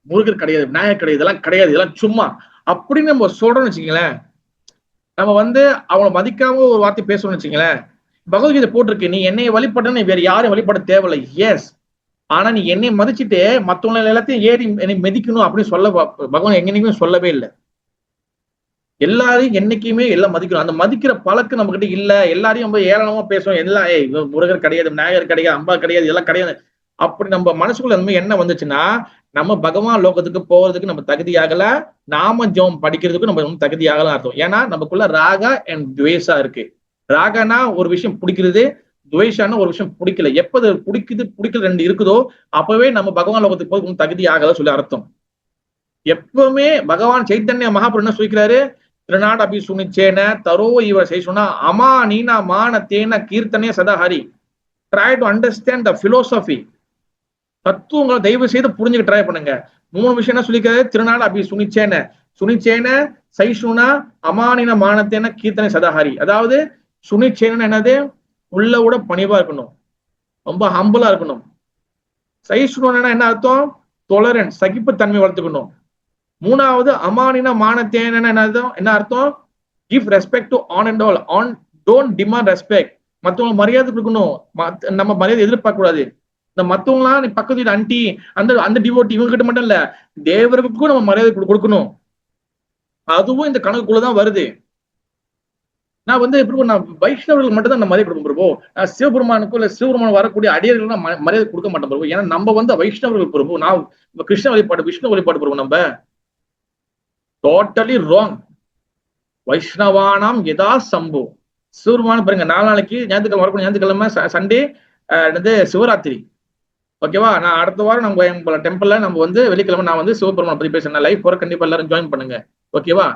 முருகர் கிடையாது, விநாயகர் கிடையாது, இதெல்லாம் கிடையாது, இதெல்லாம் சும்மா அப்படின்னு நம்ம சொல்றோம்னு வச்சுக்கீங்களேன். நம்ம அவங்களை மதிக்காம ஒரு வார்த்தை பேசணும்னு வச்சுங்களேன். பகவத்கீதை போட்டிருக்கு, நீ என்னைய வழிபட்டா நீ வேற யாரும் வழிபட தேவையில்லை. எஸ், ஆனா நீ என்னை மதிச்சுட்டு மத்தவங்க எல்லாத்தையும் ஏறி என்னை மிதிக்கணும் அப்படின்னு சொல்ல பகவான் எங்கேயுமே சொல்லவே இல்லை. எல்லாரையும் என்னைக்குமே எல்லாம் மதிக்கணும். அந்த மதிக்கிற பழக்கம் நம்ம கிட்ட இல்ல. எல்லாரையும் நம்ம ஏளனமா பேசுவோம். எல்லாம் முருகர் கிடையாது, விநாயகர் கிடையாது, அம்பா கிடையாது, இதெல்லாம் கிடையாது. அப்படி நம்ம மனசுக்குள்ள அந்த என்ன வந்துச்சுன்னா நம்ம பகவான் லோகத்துக்கு போறதுக்கு நம்ம தகுதியாகல, நாம ஜெபம் படிக்கிறதுக்கு நம்ம தகுதியாகலாம் அர்த்தம். ஏன்னா நமக்குள்ள ராகா அண்ட் துவேஷா இருக்கு. ராகானா ஒரு விஷயம் பிடிக்கிறது, துவேஷான ஒரு விஷயம் பிடிக்கல. எப்ப அது பிடிக்கல ரெண்டு இருக்குதோ அப்பவே நம்ம பகவான் லோகத்துக்கு போறதுக்கு தகுதியாகல சொல்லி அர்த்தம். எப்பவுமே பகவான் சைத்தன்ய மகாபுரு என்ன சொல்லிக்கிறாரு, திருநாட் அபி சுனிச்சேன தரோ இவ செய்சுனா அமா நீனா மான தேன கீர்த்தனே சதா Hari. Try to understand the philosophy. தத்துவங்களை தயவு செய்து புரிஞ்சுக்க ட்ரை பண்ணுங்க. 3 விஷயம் என்ன சொல்லிக்கிறாரு, திருநாள் அபி சுனிச்சேன சைசுனா அமானின மானத்தேன கீர்த்தனை சதாஹாரி. அதாவது சுனிச்சேன என்னது, உள்ள கூட பணிவா இருக்கணும், ரொம்ப ஹம்பிளா இருக்கணும். சைசுனா என்ன அர்த்தம், டொலரன்ஸ், சகிப்புத்தன்மை வளர்த்துக்கணும். 3வது அமானின மானத்தேன என்ன அர்த்தம், give respect to on and all, on don't demand respect. மற்றவங்க மரியாதை கொடுக்கணும், நம்ம மரியாதை எதிர்பார்க்க கூடாது. இந்த மத்தவங்களாம் நீ பக்கத்து வீட்டு அண்டி அந்த டிவோட்டி இவங்க கிட்ட மட்டும் இல்ல, தேவருக்கும் நம்ம மரியாதை கொடுக்கணும். அதுவும் இந்த கணக்குள்ளதான் வருது. நான் நான் வைஷ்ணவர்களுக்கு மட்டும் தான் நான் மரியாதை கொடுப்பேன் பிரபு. நான் சிவபெருமானுக்கும் இல்ல சிவபெருமான் வரக்கூடிய அடியர்கள் நான் மரியாதை கொடுக்க மாட்டேன் பிரபு. ஏன்னா நம்ம வைஷ்ணவர்கள் பிரபு. நான் கிருஷ்ண வழிபாடு விஷ்ணு வழிபாடு பிரபு. நம்ம டோட்டலி ராங். வைஷ்ணவானாம் எதா சம்பு. சிவபெருமான பாருங்க, நாளைக்கு ஞாயிற்றுக்கிழமை வரக்கூடிய ஞாயிற்றுக்கிழமை சண்டே சிவராத்திரி. ஓகேவா? நான் அடுத்த வாரம் நம்ம டெம்பிள்ல நம்ம வெள்ளிக்கிழமை நான் சிவபெருமான் பத்தி பேசுறேன். லைவ் போற கண்டிப்பா எல்லாரும் ஜாயின் பண்ணுங்க. ஓகேவா?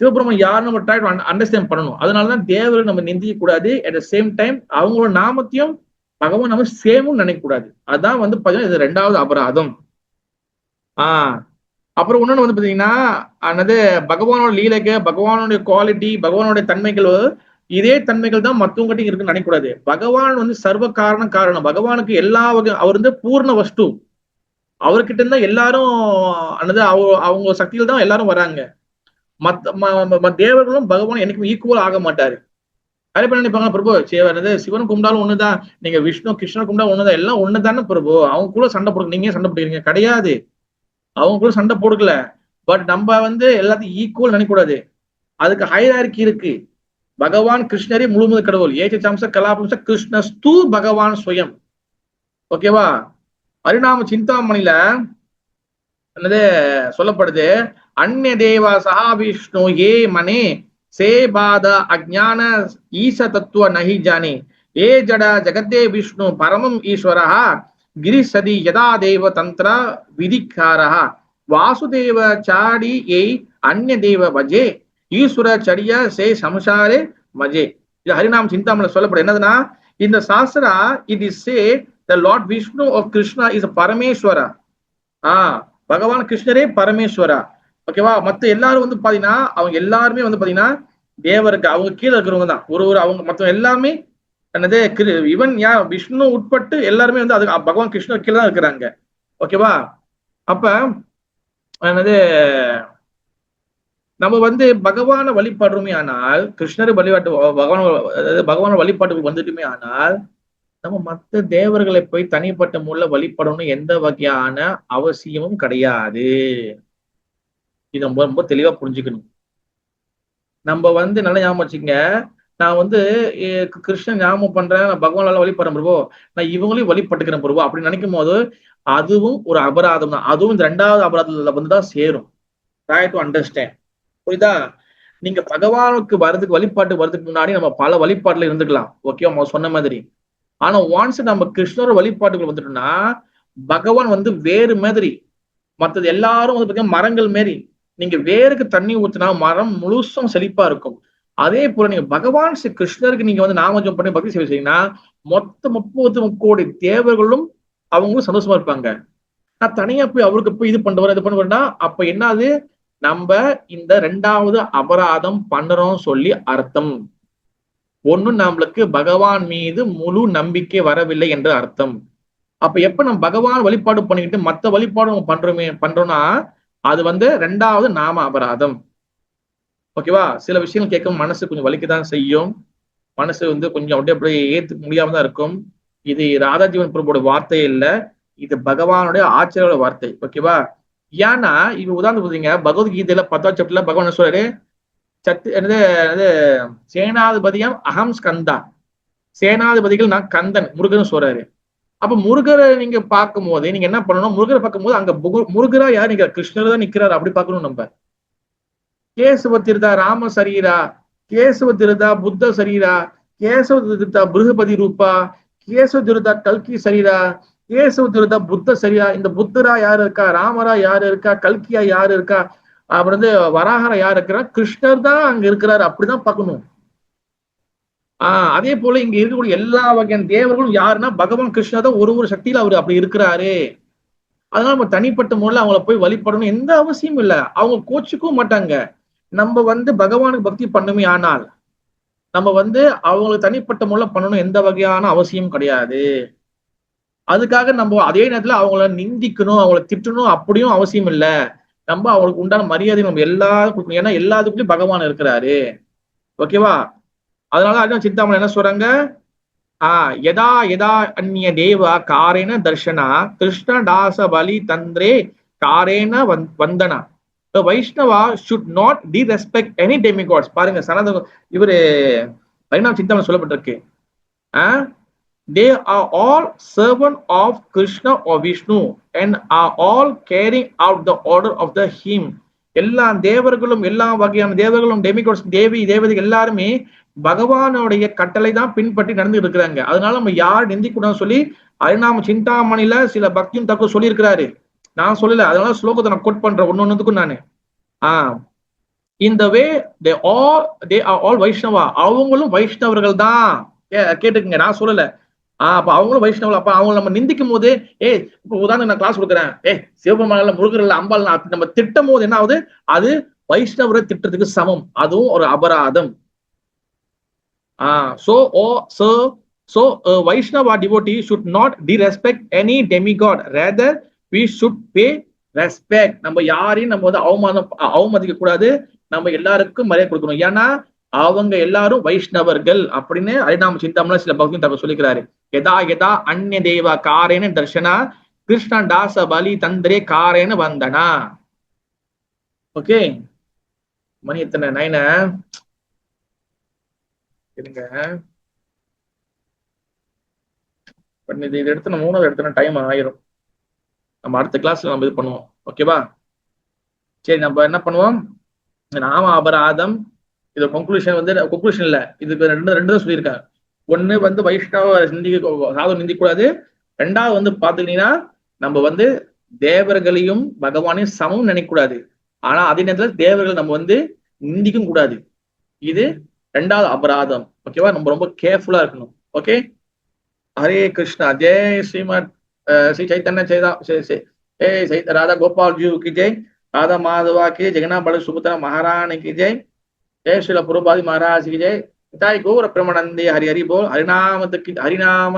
சிவபெருமான் யாருன்னு நம்ம ட்ரை டு அண்டர்ஸ்டாண்ட் பண்ணணும். அதனாலதான் தேவர்கள் நம்ம நிந்திக்க கூடாது. அட் த சேம் டைம் அவங்களோட நாமத்தையும் பகவான் நம்ம சேமும் நினைக்க கூடாது. அதான் பாத்தீங்கன்னா இது 2வது அபராதம். அப்புறம் இன்னொன்னு பாத்தீங்கன்னா பகவானோட லீலைக்கு, பகவானுடைய குவாலிட்டி, பகவானுடைய தன்மைகள், இதே தன்மைகள் தான் மத்தவங்கிட்டையும் இருக்குன்னு நினைக்கக்கூடாது. பகவான் சர்வ காரணம். பகவானுக்கு எல்லா வகை, அவர் பூர்ண வஸ்து. அவர்கிட்ட இருந்தா எல்லாரும் அவங்க சக்தியில் தான் எல்லாரும் வராங்க. தேவர்களும் பகவான் என்னைக்கும் ஈக்குவல் ஆக மாட்டாரு. நிறைய பேர் நினைப்பாங்க, பிரபு சிவன் கும்பிட்டாலும் ஒண்ணுதான், நீங்க விஷ்ணு கிருஷ்ணன் கும்பிட்டாலும் ஒண்ணுதான், எல்லாம் ஒண்ணுதானே பிரபு, அவங்க கூட சண்டை போடுங்க, நீங்க சண்டை போடுறீங்க. கிடையாது, அவங்க கூட சண்டை போடுக்கல. பட் நம்ம எல்லாத்தையும் ஈக்குவல் நினைக்க கூடாது. அதுக்கு ஹைரார்கி இருக்கு. பகவான் கிருஷ்ணரே முழுமுதல் கடவுள். ஏச்சம்ச கலாபம்ச கிருஷ்ணஸ்து பகவான் ஸ்வயம். ஓகேவா? ஹரிநாம சிந்தாமணில சொல்லப்படுது, அந்நிய தேவ சஹா விஷ்ணு ஏ மனே சே பாத அஜ்ஞான ஈச தத்துவ நஹி ஜானே ஏ ஜட ஜகத்தே விஷ்ணு பரமம் ஈஸ்வரः கிரிசதி யதா தேவ தந்திர விதிக்காரः வாசுதேவ சாடி ஏ அந்நிய தேவ பஜே ஈஸ்வர சரிய சே சம்சாரே மஜே. இது ஹரிநாம் சிந்தாமணில சொல்லப்படும். என்னதுன்னா, இந்த சாஸ்திரா it is say the Lord Vishnu of Krishna is Parameswara. பகவான் கிருஷ்ணரே பரமேஸ்வரா. ஓகேவா? மத்த எல்லாரும் பாத்தீங்கன்னா அவங்க எல்லாருமே பாத்தீங்கன்னா தேவருக்கு அவங்க கீழே இருக்கிறவங்க தான். ஒரு அவங்க மத்த எல்லாமே என்னது இவன் விஷ்ணு உட்பட்டு எல்லாருமே அது பகவான் கிருஷ்ணர் கீழே தான் இருக்கிறாங்க. ஓகேவா? அப்ப என்னது நம்ம பகவான வழிபாடுறோமே ஆனால், கிருஷ்ணரை வழிபாட்டு பகவான வழிபாட்டுக்கு வந்துட்டுமே ஆனால், நம்ம மற்ற தேவர்களை போய் தனிப்பட்ட முறையில் வழிபடணும் எந்த வகையான அவசியமும் கிடையாது. இது ரொம்ப ரொம்ப தெளிவா புரிஞ்சுக்கணும். நம்ம நல்லா ஞாபகம் வச்சுங்க, நான் கிருஷ்ணன் ஞாபகம் பண்றேன், நான் பகவானால வழிபடுறேன் பிரபு, நான் இவங்களையும் வழிபட்டுக்கிறேன் பிரபு அப்படின்னு நினைக்கும் போது அதுவும் ஒரு அபராதம் தான். அதுவும் இந்த 2வது அபராதத்துல தான் சேரும். Try to understand. புரியுதா? நீங்க பகவானுக்கு வழிபாட்டுக்கு வர்றதுக்கு முன்னாடி நம்ம பல வழிபாட்டுல இருந்துக்கலாம். ஓகே, நம்ம சொன்ன மாதிரி. ஆனா ஒன்ஸ் நம்ம கிருஷ்ணரோட வழிபாட்டுக்குள்ள வந்துட்டோம்னா பகவான் வேறு மாதிரி. மற்றது எல்லாரும் பாத்தீங்கன்னா மரங்கள் மாரி. நீங்க வேருக்கு தண்ணி ஊத்தினா மரம் முழுசும் செழிப்பா இருக்கும். அதே போல நீங்க பகவான் ஸ்ரீ கிருஷ்ணருக்கு நீங்க நாமஜம் பண்ணி பக்தி சேவை செய்யீங்கன்னா மொத்த 30 கோடி தேவர்களும் அவங்களும் சந்தோஷமா இருப்பாங்க. நான் தனியா போய் அவருக்கு போய் இது பண்ணுவேன்னா அப்ப என்னது, நம்ம இந்த 2வது அபராதம் பண்றோம் சொல்லி அர்த்தம். ஒண்ணு, நம்மளுக்கு பகவான் மீது முழு நம்பிக்கை வரவில்லை என்று அர்த்தம். அப்ப எப்ப நம்ம பகவான் வழிபாடு பண்ணிக்கிட்டு மத்த வழிபாடு பண்றோம்னா அது 2வது நாம அபராதம். ஓகேவா? சில விஷயங்கள் கேட்கும் மனசு கொஞ்சம் வலிக்கதான் செய்யும். மனசு கொஞ்சம் அப்படியே ஏத்துக்க முடியாம தான் இருக்கும். இது ராதாஜீவன் பிரபுவோட வார்த்தை இல்லை, இது பகவானுடைய ஆச்சரிய வார்த்தை. ஓகேவா? ஏன்னா இவ உதாரணம் பார்த்தீங்க, பகவத்கீதையில 10வது சாப்டர்ல பகவான் என்ன சொல்றாரு, என்னது சேனாதிபதியம் அகம் ஸ்கந்தா, சேனாதிபதிகள் நான் கந்தன், முருகன் சொல்றாரு. அப்ப முருகரை நீங்க பார்க்கும் போது நீங்க என்ன பண்ணணும், முருகரை பார்க்கும் போது அங்க முருகரா யார் நிக்கிறார், கிருஷ்ணர் தான் நிக்கிறாரு, அப்படி பார்க்கணும் நம்ம. கேசவ திருதா ராம சரீரா, கேசவ திருதா புத்த சரீரா, கேசவ திருதா பிருகபதி ரூபா, கேசவ திருதா கல்கி சரீரா, கேசவ திருதா புத்த சரீரா. இந்த புத்தரா யாரு இருக்கா, ராமரா யாரு இருக்கா, கல்கியா யாரு இருக்கா, அப்புறம் வராகரா யாரு இருக்கிறா, கிருஷ்ணர் தான் அங்க இருக்கிறாரு, அப்படிதான் பார்க்கணும். அதே போல இங்க இருக்கக்கூடிய எல்லா வகையான தேவர்களும் யாருன்னா பகவான் கிருஷ்ணா தான் ஒரு சக்தியில அவரு அப்படி இருக்கிறாரு. அதனால நம்ம தனிப்பட்ட முறையில அவங்கள போய் வழிபடணும் எந்த அவசியமும் இல்லை. அவங்க கோச்சுக்கவும் மாட்டாங்க. நம்ம பகவானுக்கு பக்தி பண்ணுமே, ஆனால் நம்ம அவங்களுக்கு தனிப்பட்ட முறையில பண்ணணும் எந்த வகையான அவசியம் கிடையாது. அதுக்காக நம்ம அதே நேரத்துல அவங்கள நிந்திக்கணும், அவங்கள திட்டணும் அப்படியும் அவசியம் இல்லை. நம்ம அவங்களுக்கு உண்டான மரியாதை நம்ம எல்லாரும் கொடுக்கணும். ஏன்னா எல்லாத்துக்குள்ளயும் பகவான் இருக்கிறாரு. ஓகேவா? அதனால அர்ஜுன சிந்தாமணி என்ன சொல்றாங்க, யதா யதா அந்நிய தேவா காரேன தர்ஷனா கிருஷ்ண தாச பலி தந்திரே காரேன வந்தனா. Vaishnava should not disrespect any demigods. பாருங்க, சனத இவரு பரிணாம சிந்தாமணி சொல்லப்பட்டிருக்கு. They are all servant of Krishna or Vishnu and are all carrying out the order of the hymn. எல்லா தேவர்களும், எல்லா வகையான தேவர்களும், டெமிகாட்ஸ், தேவதைகள் எல்லாருமே பகவானுடைய கட்டளை தான் பின்பற்றி நடந்து இருக்கிறாங்க. அதனால நம்ம யார் நிந்திக்கூடாதுன்னு சொல்லி அரிநாம சிந்தாமணில சில பக்தியும் தக்க சொல்லி இருக்கிறாரு. நான் சொல்லல, அதனால ஸ்லோகத்தை நான் கோட் பண்றேன் ஒன்னொன்னுக்கும் நானு. இந்த வே they are all வைஷ்ணவா, அவங்களும் வைஷ்ணவர்கள் தான். கேட்டுக்குங்க, நான் சொல்லல. அப்ப அவங்களும் வைஷ்ணவர்கள். அப்ப அவங்க நம்ம நிந்திக்கும் போது, இப்ப உதாரணம் நான் கிளாஸ் கொடுக்குறேன், சிவபெருமாள் முருகர்கள் அம்பாள் நம்ம திட்டும் போது என்ன ஆகுது, அது வைஷ்ணவரை திட்டத்துக்கு சமம், அதுவும் ஒரு அபராதம். So a Vaishnava devotee should not disrespect any demigod, rather we should pay respect. நம்ம யாரையும் நம்ம அவமதிக்க கூடாது, நம்ம எல்லாருக்கும் மரியாதை கொடுக்கணும். ஏன்னா அவங்க எல்லாரும் வைஷ்ணவர்கள் அப்படின்னு அரிநாம சிந்தாமணில சில பக்தியும் தகவல் சொல்லிக்கிறாரு. யதா யதா அந்நிய தேவா காரேன தர்ஷனா கிருஷ்ண தாச பலி தந்திரே காரேன வந்தனா. ஓகே, மணி எத்தனை, 9 இருங்க. இது எடுத்து 3வது எடுத்தோம்னா டைம் ஆயிரும். நம்ம அடுத்த கிளாஸ்ல நம்ம இது பண்ணுவோம். ஓகேவா? சரி, நம்ம என்ன பண்ணுவோம், நாம அபராதம் இது கன்க்ளூஷன் இல்ல, இதுக்கு ரெண்டு தான் சொல்லியிருக்காங்க. ஒண்ணு வைஷ்ணவ சாதம் நிந்திக்கூடாது. 2வது பாத்துக்கிட்டீங்கன்னா நம்ம தேவர்களையும் பகவானையும் சமம் நினைக்கக்கூடாது. ஆனா அதே நேரத்துல தேவர்கள் நம்ம நிந்திக்கும் கூடாது. இது 2வது அபராதம். ஓகேவா? நம்ம ரொம்ப கேர்ஃபுல்லா இருக்கணும். ஓகே, ஹரே கிருஷ்ணா. ஜெய் ஸ்ரீமத் ஸ்ரீ சைத்தன்ய ராதா கோபால் ஜி की जय, राधा माधवा की, जगन्नाथ बल सुभद्रा महारानी की जय, जय श्रील प्रभुपाद महाराज की जय, ताई गौर प्रेमानंदे हरि हरि बोल, हरिनाम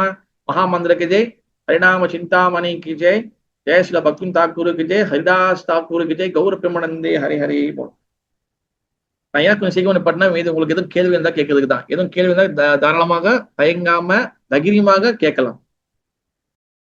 महामंत्र की जय, हरिनाम चिंतामणि की जय, जय श्रील भक्ति ठाकुर की जय, हरिदास ठाकुर की जय, गौर प्रेमानंदे हरि हरि बोल. நான் ஏன் கொஞ்சம் சீக்கிரம் பண்ண, இது உங்களுக்கு எதுவும் கேள்வி இருந்தா கேட்கறதுக்கு தான். எதுவும் கேள்வி இருந்தா தாராளமாக தயங்காம தைரியமாக கேட்கலாம்.